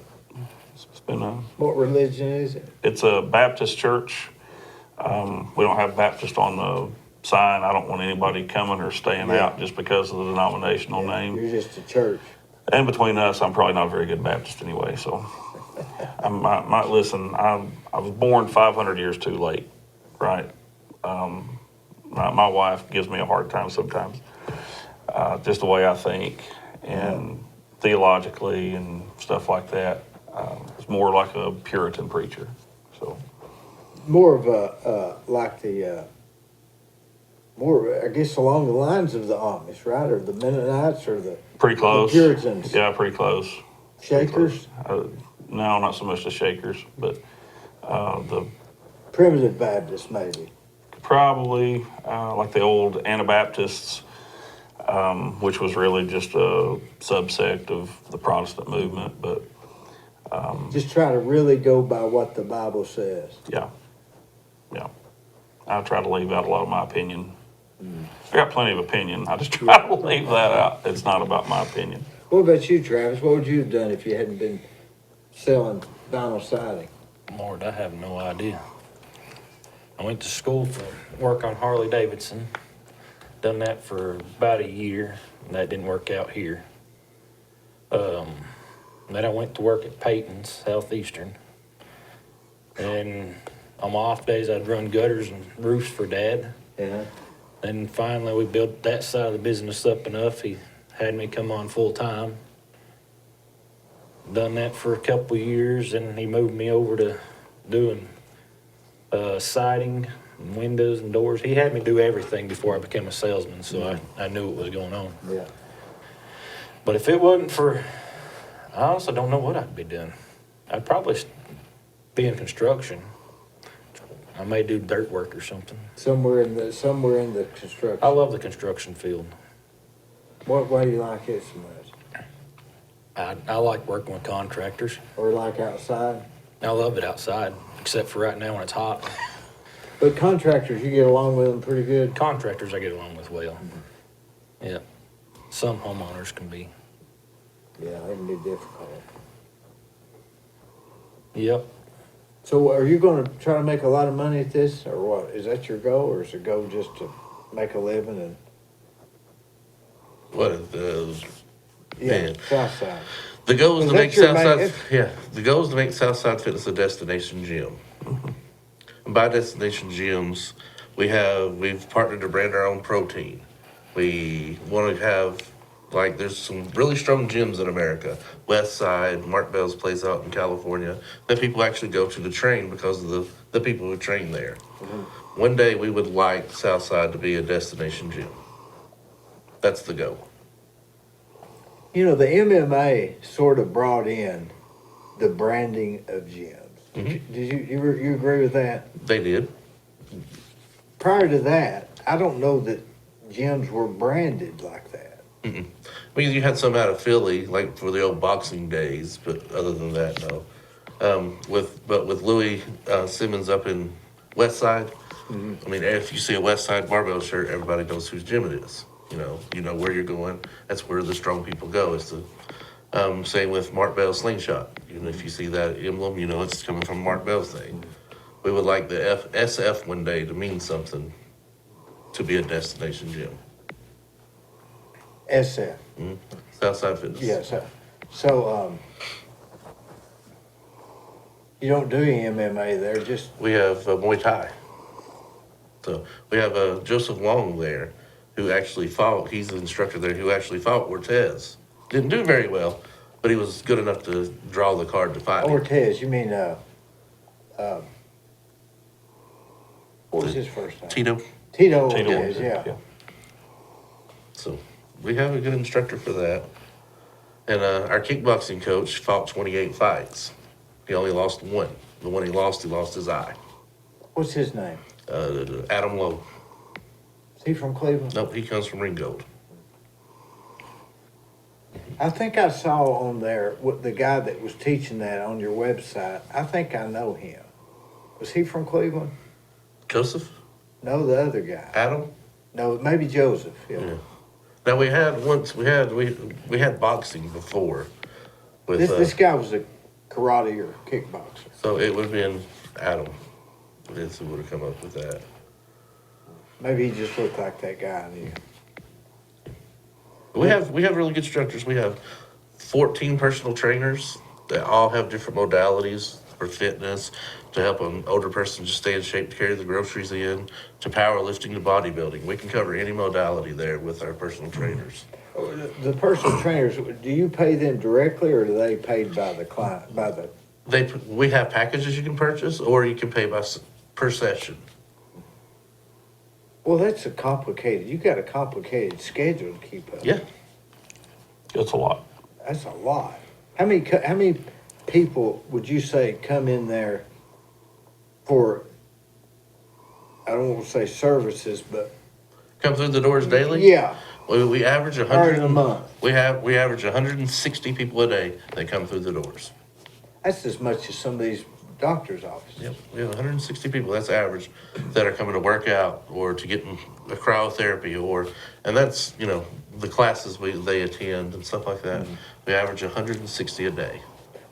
It's been What religion is it? it's a Baptist church. We don't have Baptist on the sign. I don't want anybody coming or staying Yeah. out just because of the denominational name. You're just a church. And between us, I'm probably not a very good Baptist anyway, so. Listen, I was born 500 years too late, right? My wife gives me a hard time sometimes, just the way I think and theologically and stuff like that. It's more like a Puritan preacher, so. More of a, like the, more, I guess along the lines of the Amish, right? Or the Mennonites or the Pretty close. Puritans. Yeah, pretty close. Shakers? No, not so much the Shakers, but the Primitive Baptists, maybe. probably like the old Anabaptists, which was really just a subsect of the Protestant movement. But Just try to really go by what the Bible says. yeah, I try to leave out a lot of my opinion. I got plenty of opinion. I just try to leave that out. It's not about my opinion. What about you, Travis? What would you have done if you hadn't been selling vinyl siding? Lord, I have no idea. I went to school for work on Harley Davidson. Done that for about a year, and that didn't work out here. Then I went to work at Peyton's Southeastern. And on my off days, I'd run gutters and roofs for Dad. Yeah. Then finally, we built that side of the business up enough. He had me come on full time. Done that for a couple of years, and he moved me over to doing siding, and windows, and doors. He had me do everything before I became a salesman, so I knew what was going on. Yeah. But if it wasn't for, I honestly don't know what I'd be doing. I'd probably be in construction. I may do dirt work or something. Somewhere in the construction. I love the construction field. Why do you like it so much? I like working with contractors. Or like outside? I love it outside, except for right now when it's hot. But contractors, you get along with them pretty good? Contractors I get along with well. Yeah. Some homeowners can be. Yeah, they can be difficult. Yep. So are you gonna try to make a lot of money at this, or what? Is that your goal, or is the goal just to make a living and? What, the, Yeah, Man. south side. the goal is Is to that make your main- Southside, the goal is to make Southside Fitness a destination gym. And by destination gyms, we've partnered to brand our own protein. We want to have, like, there's some really strong gyms in America. West Side, Mark Bell's place out in California, that people actually go to train because of the people who train there. One day we would like Southside to be a destination gym. That's the goal. You know, the MMA sort of brought in the branding of gyms. Mhm. Did you agree with that? They did. Prior to that, I don't know that gyms were branded like that. I mean, you had some out of Philly, like for the old boxing days, but other than that, no. With Louis Simmons up in West Side, I mean, if you see a West Side barbell shirt, everybody knows whose gym it is. You know where you're going. That's where the strong people go. It's the same with Mark Bell's slingshot. Even if you see that emblem, you know it's coming from Mark Bell's thing. We would like the SF one day to mean something, to be a destination gym. SF. Southside Fitness. Yes. So, you don't do any MMA there, just, We have Muay Thai. So we have Joseph Wong there, who actually fought. He's the instructor there who actually fought Ortez. Didn't do very well, but he was good enough to draw the card to find him. Ortez, you mean, what was his first name? Tito. Tito Tito, Ortez, yeah. So we have a good instructor for that. And our kickboxing coach fought 28 fights. He only lost one. The one he lost his eye. What's his name? Adam Lowe. Is he from Cleveland? Nope, he comes from Ringgold. I think I saw on there, the guy that was teaching that on your website. I think I know him. Was he from Cleveland? Joseph? No, the other guy. Adam? No, maybe Joseph, yeah. Yeah. Now we had boxing before with This guy was a karate or kickboxer. so it would have been Adam. This would have come up with that. Maybe he just looked like that guy I knew. We have really good instructors. We have 14 personal trainers that all have different modalities for fitness, to help an older person just stay in shape to carry the groceries in, to powerlifting to bodybuilding. We can cover any modality there with our personal trainers. The personal trainers, do you pay them directly or are they paid by the client, by the? We have packages you can purchase, or you can pay per session. Well, that's you got a complicated schedule to keep up. Yeah. It's a lot. That's a lot. How many people would you say come in there for, I don't want to say services, but Come through the doors daily? yeah, We average or 100 in a month? We average 160 people a day that come through the doors. That's as much as some of these doctor's offices. Yep, we have 160 people, that's average, that are coming to work out or to get a cryotherapy and that's, the classes they attend and stuff like that. We average 160 a day.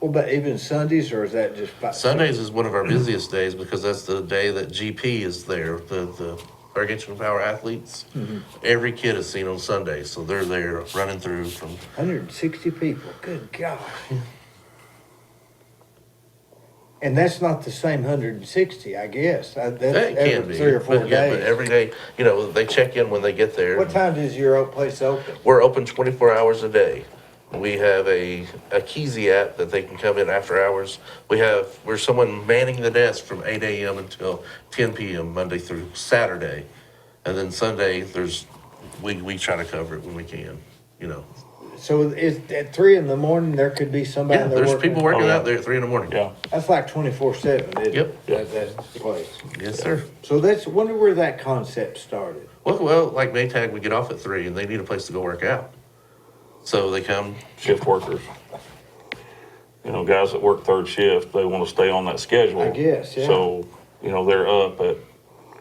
Well, but even Sundays, or is that just? Sundays is one of our busiest days because that's the day that GP is there, the Gargantuan Power athletes. Every kid is seen on Sunday, so they're there running through from 160 people, good gosh. And that's not the same 160, I guess. That's That can every be, 3 or 4 but days. every day, they check in when they get there. What time does your place open? We're open 24 hours a day. We have a Keezy app that they can come in after hours. We're someone manning the desk from 8 a.m. until 10 p.m. Monday through Saturday. And then Sunday, we try to cover it when we can, So at 3 in the morning, there could be somebody Yeah, there there's working? people working Oh, yeah. out there at 3 in the morning. Yeah. That's like 24/7, isn't it? Yep. That place. Yes, sir. So wonder where that concept started. Well, like Maytag, we get off at 3 and they need a place to go work out. So they come, Shift workers. Guys that work third shift, they want to stay on that schedule. I guess, yeah. So, they're up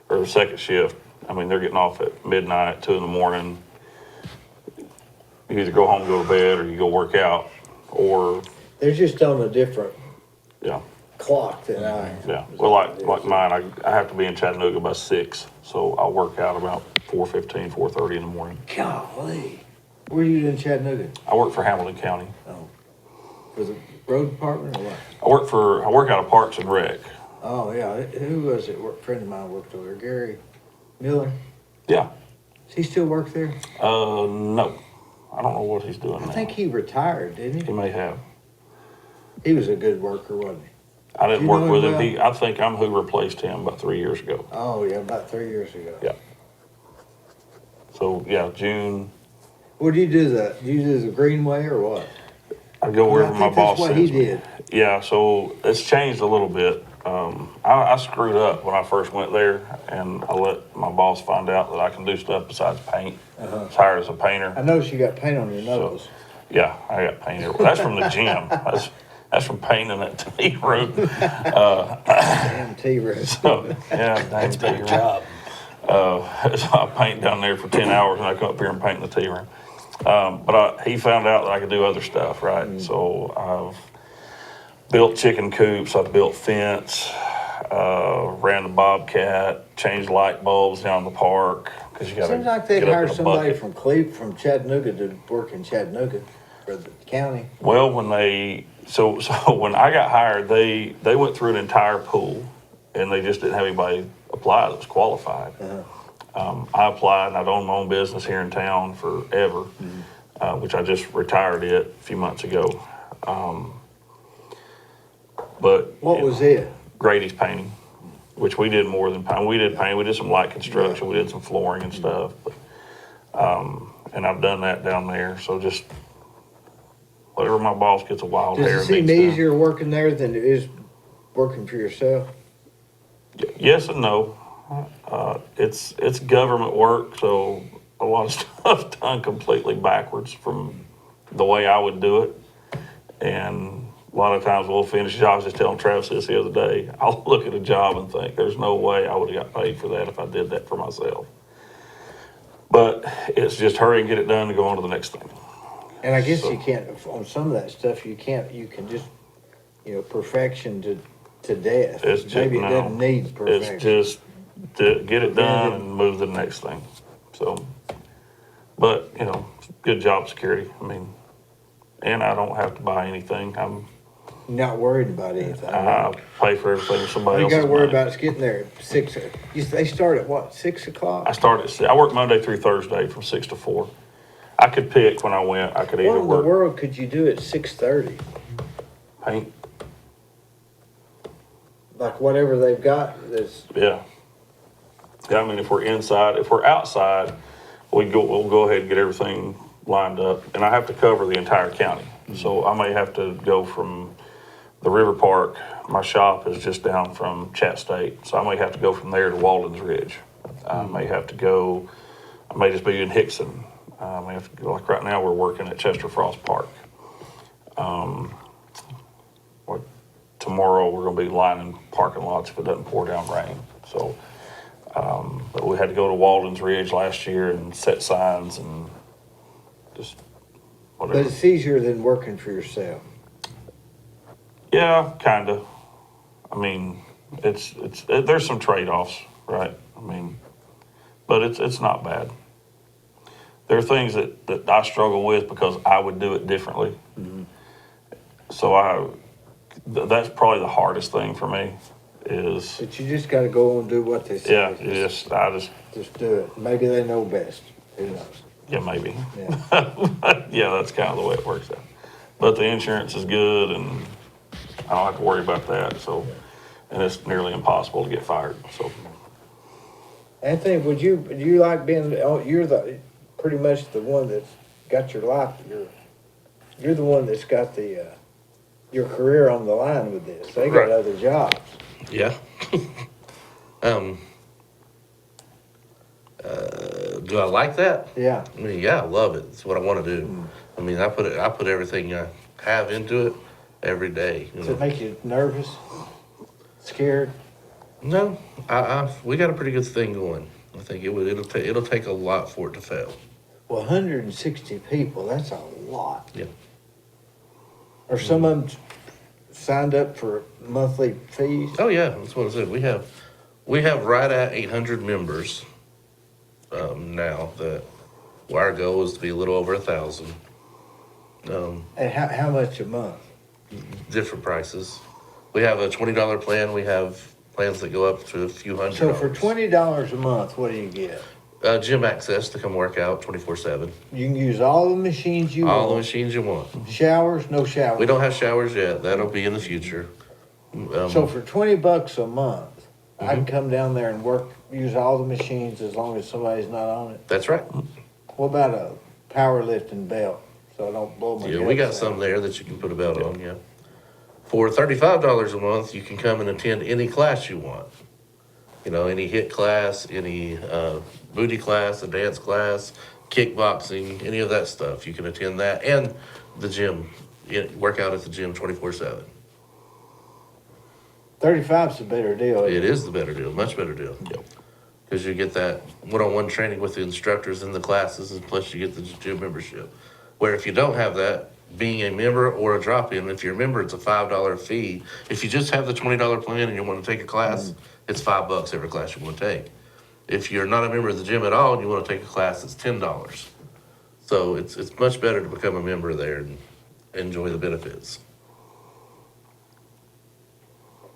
or second shift. I mean, they're getting off at midnight, 2 in the morning. You either go home, go to bed, or you go work out, or, They're just on a different yeah, clock than I am. yeah. Well, like mine, I have to be in Chattanooga by 6, so I'll work out about 4:15, 4:30 in the morning. Golly. Where are you in Chattanooga? I work for Hamilton County. For the road department or what? I work out of Parks and Rec. Oh, yeah. Who was it? Friend of mine worked over there. Gary Miller? Yeah. Does he still work there? No. I don't know what he's doing now. I think he retired, didn't He he? may have. He was a good worker, wasn't he? I didn't You work know with him him. I think I'm who replaced him about 3 years ago. Oh, yeah, about 3 years ago. Yeah. So, yeah, June, Well, do you do the Greenway or what? I go wherever I my think boss that's what he sends me. did. Yeah, so it's changed a little bit. I screwed up when I first went there, and I let my boss find out that I can do stuff besides paint. Was hired as a painter. I noticed you got paint on your knuckles. Yeah, I got paint everywhere. That's from the gym. That's from painting that tea room. Damn T-Rex. So, yeah, That's a big job. So I paint down there for 10 hours and I come up here and paint in the tea room. But he found out that I could do other stuff, right? So I've built chicken coops, I've built fence, ran the Bobcat, changed light bulbs down the park. Cause you gotta Seems like they'd get up hire in a somebody bucket. from Chattanooga to work in Chattanooga for the county. Well, when so when I got hired, they went through an entire pool and they just didn't have anybody apply that was qualified. I applied and I'd owned my own business here in town forever, which I just retired it a few months ago. But. What was it? Grady's painting, which we did more than paint. We did paint, we did some light construction, we did some flooring and stuff. But, and I've done that down there, so just whatever my boss gets a wild hair. Does it seem needs done. easier working there than it is working for yourself? Yes and no. It's government work, so a lot of stuff done completely backwards from the way I would do it. And a lot of times we'll finish jobs. I was just telling Travis this the other day. I'll look at a job and think, there's no way I would have got paid for that if I did that for myself. But it's just hurry and get it done and go on to the next thing. And I guess So- you can't, on some of that stuff, you can just, perfection to death. It's just, Maybe it no, doesn't need perfection. It's just to get it done and move to the next thing. So, but, good job security. I mean, and I don't have to buy anything. You're not worried about anything. I pay for everything with All somebody you else's gotta worry money. about is getting there at 6. They start at what, 6 o'clock? I work Monday through Thursday from 6 to 4. I could pick when I went. I could What either in the work world could you do at 6:30? paint. Like whatever they've got that's, Yeah. Yeah, I mean, if we're outside, we'll go ahead and get everything lined up. And I have to cover the entire county. So I may have to go from the River Park. My shop is just down from Chat State. So I may have to go from there to Walden's Ridge. I may just be in Hickson. I may have to go, like right now, we're working at Chester Frost Park. Tomorrow, we're gonna be lining parking lots if it doesn't pour down rain. So, but we had to go to Walden's Ridge last year and set signs and just but whatever. it's easier than working for yourself. Yeah, kinda. I mean, there's some trade-offs, right? I mean, but it's not bad. There are things that I struggle with because I would do it differently. So that's probably the hardest thing for me is, But you just gotta go and do what they say. yeah, Just do it. Maybe they know best. Who knows? yeah, maybe. Yeah. Yeah, that's kind of the way it works out. But the insurance is good and I don't have to worry about that, so, and it's nearly impossible to get fired, so. Anthony, would you like being, you're pretty much the one that's got your life, you're the one that's got your career on the line with this. They got Right. other jobs. Yeah. Do I like that? Yeah. I mean, yeah, I love it. It's what I want to do. I mean, I put everything I have into it every day. Does it make you nervous? Scared? No, we got a pretty good thing going. I think it'll take a lot for it to fail. Well, 160 people, that's a lot. Yeah. Are some of them signed up for monthly fees? Oh yeah, that's what I said. We have right at 800 members now. That our goal is to be a little over 1,000. And how much a month? Different prices. We have a $20 plan. We have plans that go up to a few hundred. So for $20 a month, what do you get? Gym access to come work out 24/7. You can use all the machines you All the want. machines you want. Showers, no showers. We don't have showers yet. That'll be in the future. So for $20 a month, I Mm-hmm. can come down there and use all the machines as long as somebody's not on it. That's right. What about a powerlifting belt, so I don't blow my Yeah, we got guts some out? there that you can put a belt on. Yeah. For $35 a month, you can come and attend any class you want. Any HIIT class, any booty class, a dance class, kickboxing, any of that stuff. You can attend that and the gym, work out at the gym 24/7. 35's a better deal. It is the better deal, much better deal. Because you get that one-on-one training with the instructors in the classes, and plus you get the gym membership. Where if you don't have that, being a member or a drop-in, if you're a member, it's a $5 fee. If you just have the $20 plan and you want to take a class, it's $5 every class you want to take. If you're not a member of the gym at all and you want to take a class, it's $10. So it's much better to become a member there and enjoy the benefits.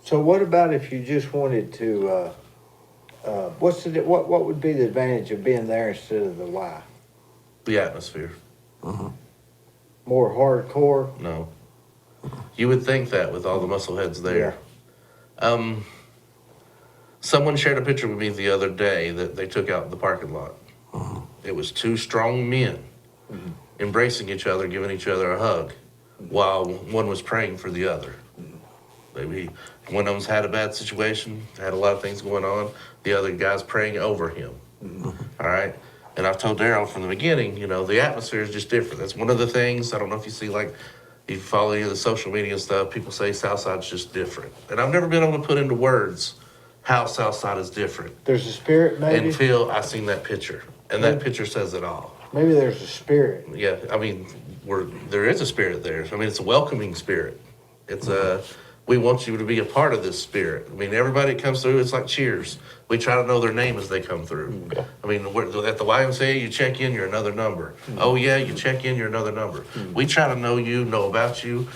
So what about if you just wanted to, what would be the advantage of being there instead of the Y? The atmosphere, More hardcore? no. You would think that with all the muscle heads there. Someone shared a picture with me the other day that they took out in the parking lot. It was two strong men embracing each other, giving each other a hug, while one was praying for the other. Maybe one of them's had a bad situation, had a lot of things going on. The other guy's praying over him. All right. And I've told Darrell from the beginning, you know, the atmosphere is just different. That's one of the things. I don't know if you see, like, you follow any of the social media and stuff, people say Southside's just different. And I've never been able to put into words how Southside is different. There's a spirit, maybe? And Phil, I seen that picture, and that picture says it all. Maybe there's a spirit. Yeah, I mean, there is a spirit there. I mean, it's a welcoming spirit. It's we want you to be a part of this spirit. I mean, everybody that comes through, it's like Cheers. We try to know their name as they come through. Okay. I mean, at the YMCA, you check in, you're another number. Oh yeah, you check in, you're another number. We try to know you, know about you.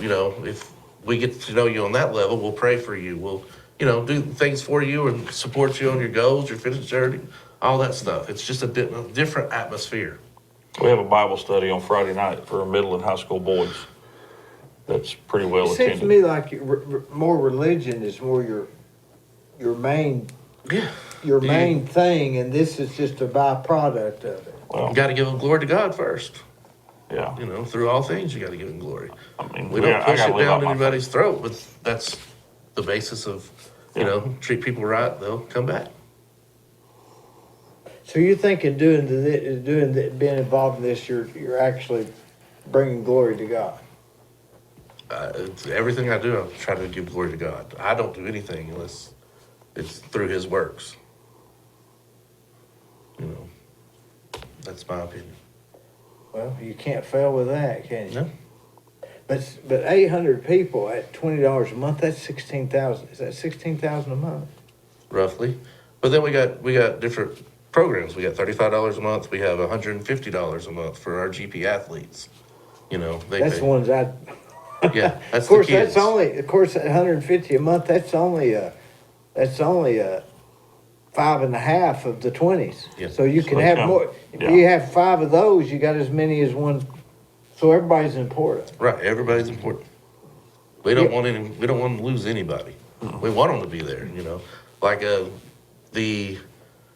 You know, if we get to know you on that level, we'll pray for you. We'll, you know, do things for you and support you on your goals, your fitness journey, all that stuff. It's just a different atmosphere. We have a Bible study on Friday night for middle and high school boys. That's pretty well It attended. seems to me like more religion is more your main main thing, and this is just a byproduct of it. Well, You got to give glory to God first. yeah. You know, through all things, you got to give Him glory. I mean, We don't I push gotta it live out down my anybody's throat, but that's the basis of, you Yeah. know, treat people right, they'll come back. So you're thinking being involved in this, you're actually bringing glory to God. It's everything I do, I try to give glory to God. I don't do anything unless it's through His works. You know, that's my opinion. Well, you can't fail with that, can you? No. But 800 people at $20 a month, that's 16,000. Is that 16,000 a month? Roughly. But then we got different programs. We got $35 a month. We have $150 a month for our GP athletes. You know, That's the ones I. Yeah, that's Of course, the kids. of course, at 150 a month, that's only 5.5 of the 20s. Yeah. So you can So have come- more. If yeah. you have 5 of those, you got as many as one. So everybody's important. Right, everybody's important. We don't want to lose anybody. We want them to be there, you know. Like the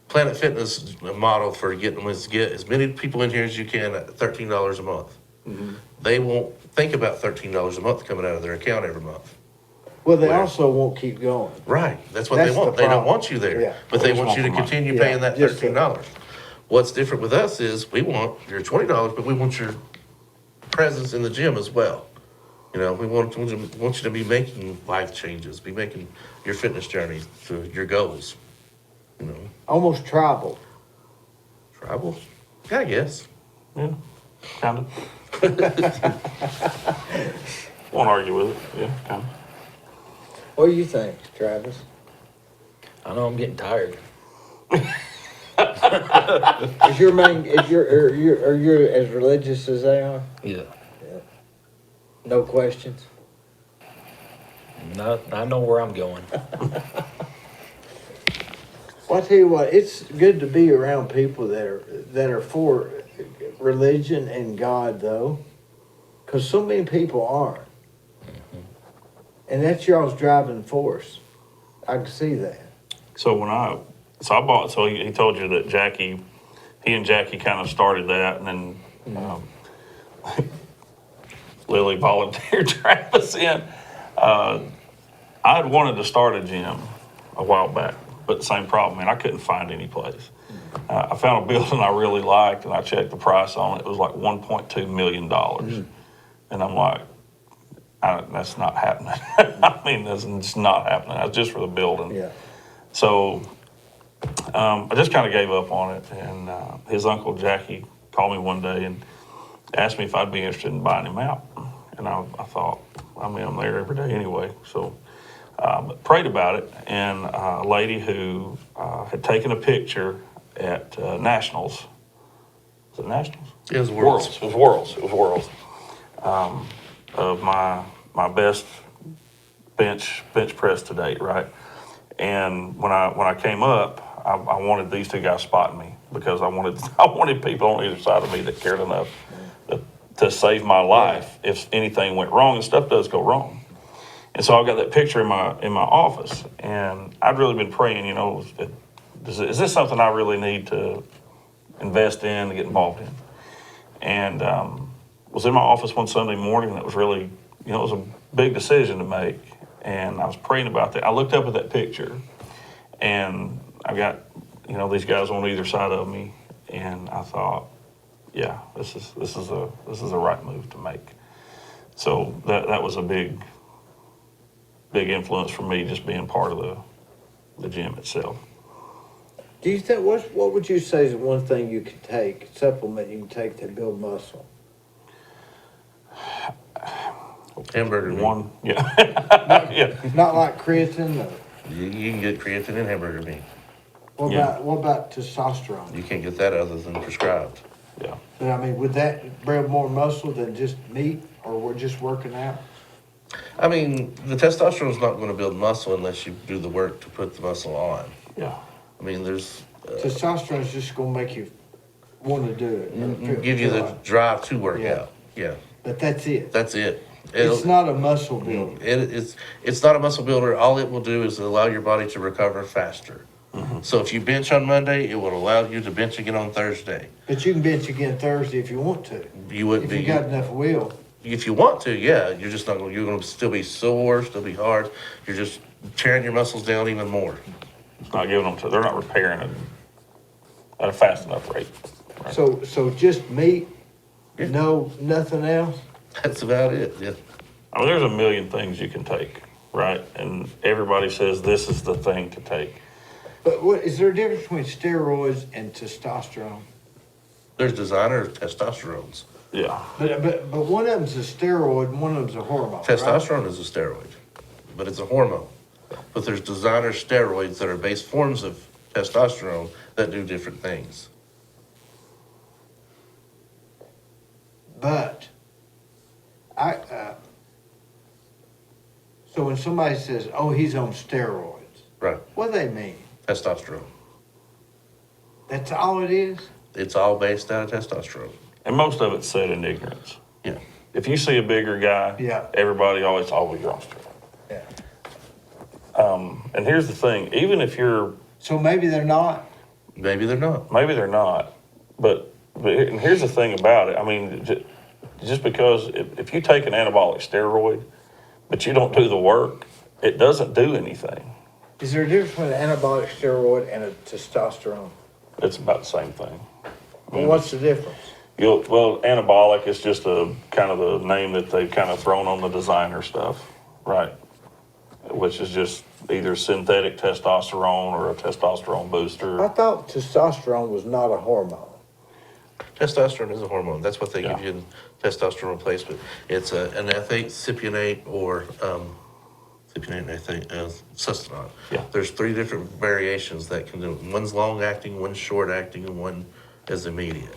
Planet Fitness model for getting them is get as many people in here as you can at $13 a month. They won't think about $13 a month coming out of their account every month. Well, they Where? also won't keep going. Right, that's what That's they want. the They don't problem. want you there, Yeah. but They they just want want you to the money. continue Yeah, paying that just the- $13. What's different with us is we want your $20, but we want your presence in the gym as well. You know, we want you to be making life changes, be making your fitness journey to your goals. You know, Almost tribal. tribal, I guess. Yeah, kind of. Won't argue with it. Yeah, kind of. What do you think, Travis? I know I'm getting tired. Is your main? Are you as religious as they are? Yeah. No questions. No, I know where I'm going. Well, I tell you what, it's good to be around people that are for religion and God, though, because so many people aren't, and that's y'all's driving force. I can see that. So I bought, so he told you that he and Jackie kind of started that, and then Lily volunteered Travis in. I had wanted to start a gym a while back, but the same problem, man, I couldn't find any place. I found a building I really liked, and I checked the price on it. It was like $1.2 million. And I'm like, that's not happening. I mean, that's just not happening. That's just for the building. Yeah. So I just kind of gave up on it, and his uncle Jackie called me one day and asked me if I'd be interested in buying him out. And I thought, I mean, I'm there every day anyway. So but prayed about it, and a lady who had taken a picture at Nationals. Was it Nationals? It was Worlds. It was Worlds. Of my best bench press to date, right? And when I came up, I wanted these two guys spotting me because I wanted people on either side of me that cared enough to save my life if anything went wrong, and stuff does go wrong. And so I've got that picture in my office, and I've really been praying, is this something I really need to invest in, to get involved in? And was in my office one Sunday morning that was really, it was a big decision to make, and I was praying about that. I looked up at that picture, and I've got, these guys on either side of me, and I thought, yeah, this is the right move to make. So that was a big influence for me, just being part of the gym itself. Do you think, what would you say is one thing you could take, supplement you can take to build muscle? Hamburger meat. One, yeah. Yeah. Not like creatine, or You can get creatine in hamburger meat. what about testosterone? You can't get that other than prescribed. Yeah. But I mean, would that build more muscle than just meat, or we're just working out? I mean, the testosterone is not going to build muscle unless you do the work to put the muscle on. Yeah. I mean, there's Testosterone is just gonna make you want to do it. give you the drive to work Yeah. out. Yeah, But that's it. that's it. It's not a muscle builder. It's not a muscle builder. All it will do is allow your body to recover faster. So if you bench on Monday, it will allow you to bench again on Thursday. But you can bench again Thursday if you want to. You wouldn't If you be got enough will. if you want to. Yeah, you're just not. You're going to still be sore, still be hard. You're just tearing your muscles down even more. It's not giving them they're not repairing it at a fast enough rate. Right? So just meat, Yeah. no, nothing else? That's about it. Yeah. I mean, there's a million things you can take, right? And everybody says this is the thing to take. But what, is there a difference between steroids and testosterone? There's designer testosterones. Yeah. But one of them's a steroid and one of them's a hormone, right? Testosterone is a steroid, but it's a hormone. But there's designer steroids that are base forms of testosterone that do different things. But so when somebody says, "Oh, he's on steroids," Right. what do they mean? Testosterone. That's all it is? It's all based out of testosterone. And most of it's said in ignorance. Yeah. If you see a bigger guy, Yeah. everybody always, you're on steroids. Yeah. And here's the thing, even if you're, So maybe they're not. Maybe they're not. maybe they're not, but and here's the thing about it, I mean, just because if you take an anabolic steroid, but you don't do the work, it doesn't do anything. Is there a difference between an anabolic steroid and a testosterone? It's about the same thing. Well, what's the difference? Well, anabolic is just a kind of the name that they've kind of thrown on the designer stuff, right? Which is just either synthetic testosterone or a testosterone booster. I thought testosterone was not a hormone. Testosterone is a hormone. That's what they Yeah. give you in testosterone replacement. It's an ethate, cypionate, or cypionate, ethate, sustanon. Yeah. There's 3 different variations that can do. One's long acting, one's short acting, and one is immediate.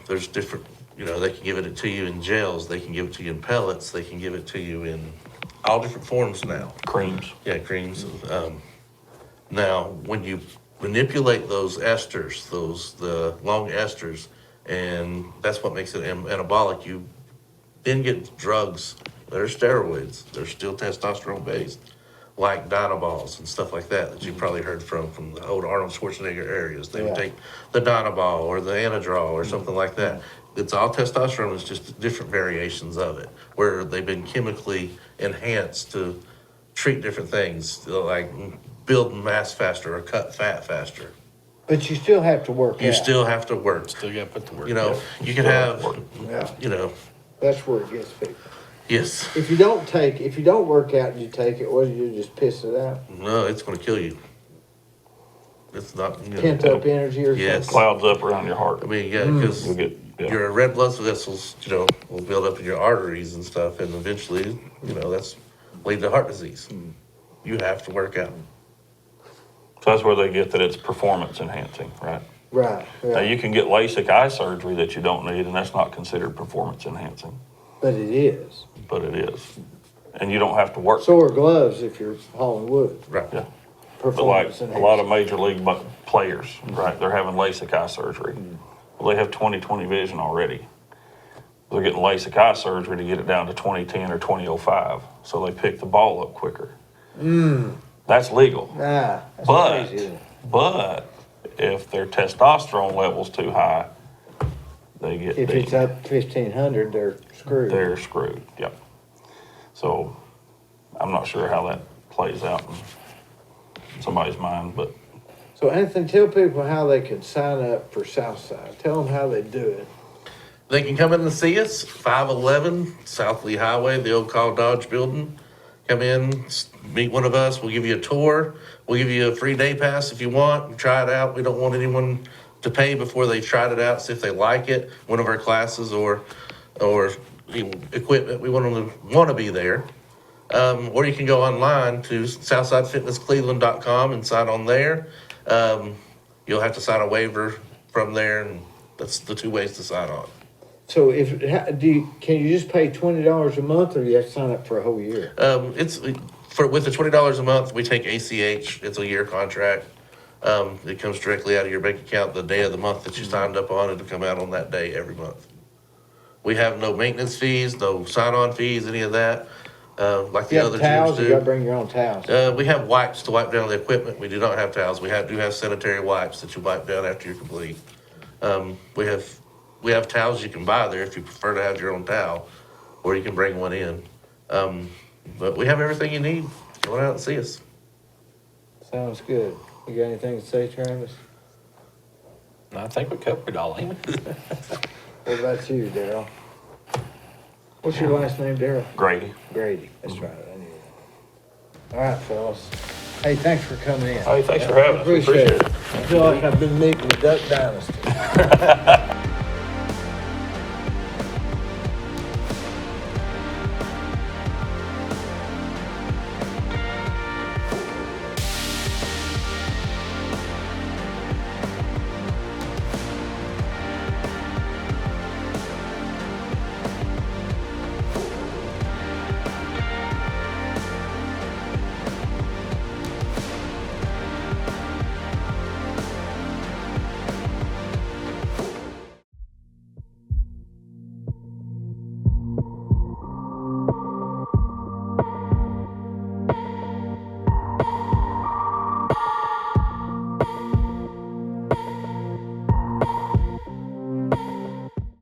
There's different. They can give it to you in gels. They can give it to you in pellets. They can give it to you in all different forms now. Creams. Yeah, creams. Now, when you manipulate those esters, the long esters, and that's what makes it anabolic, you then get drugs that are steroids. They're still testosterone based, like Dynaballs and stuff like that you've probably heard from the old Arnold Schwarzenegger areas. They would take the Dynaball or the Anadrol or something like that. It's all testosterone. It's just different variations of it, where they've been chemically enhanced to treat different things, like build mass faster or cut fat faster. But you still have to work You out. still have to work. Still got to put the work. You can have, Yeah. That's where it gets people. yes. If you don't work out and you take it, what do you just piss it out? No, it's going to kill you. It's not. Pent up energy or Yes. something? Clouds up around your heart. I mean, yeah, because You'll get, your red blood vessels, will build up in your arteries and stuff, and eventually, that's lead to heart disease. You have to work out. So that's where they get that it's performance enhancing, right? Right. Now, Yeah. you can get LASIK eye surgery that you don't need, and that's not considered performance enhancing, But it is. but it is. And you don't have to work. So are gloves if you're hauling wood. Right. Yeah. But like Performance a lot of major league players, right, they're having LASIK eye surgery. Well, they have 20/20 vision already. They're getting LASIK eye surgery to get it down to 2010 or 2005, so they pick the ball up quicker. That's legal. Nah, that's But, crazy, isn't it? but if their testosterone level's too high, they get If it's dinged. up 1,500, they're screwed. They're screwed, yep. So, I'm not sure how that plays out in somebody's mind, but So Anthony, tell people how they can sign up for Southside. Tell them how they do it. They can come in and see us, 511 South Lee Highway, the old Call Dodge building. Come in, meet one of us, we'll give you a tour, we'll give you a free day pass if you want, try it out. We don't want anyone to pay before they've tried it out, see if they like it, one of our classes or equipment. We want them to want to be there. Or you can go online to southsidefitnesscleveland.com and sign on there. You'll have to sign a waiver from there, and that's the two ways to sign on. So can you just pay $20 a month, or you have to sign up for a whole year? It's with the $20 a month, we take ACH. It's a year contract. It comes directly out of your bank account the day of the month that you signed up on. It'll come out on that day every month. We have no maintenance fees, no sign-on fees, any of that. Like the You have other towels, gyms you do. gotta bring your own towels. We have wipes to wipe down the equipment. We do not have towels. We do have sanitary wipes that you wipe down after you're complete. We have towels you can buy there if you prefer to have your own towel, or you can bring one in. But we have everything you need. Go out and see us. Sounds good. You got anything to say, Travis? I think we covered it all, ain't we? What about you, Darrell? What's your last name, Darrell? Grady. Grady. That's right. I knew that. All right, fellas. Hey, thanks for coming in. Hey, thanks for having us. We Appreciate appreciate it. I feel like I've been meeting the Duck Dynasty.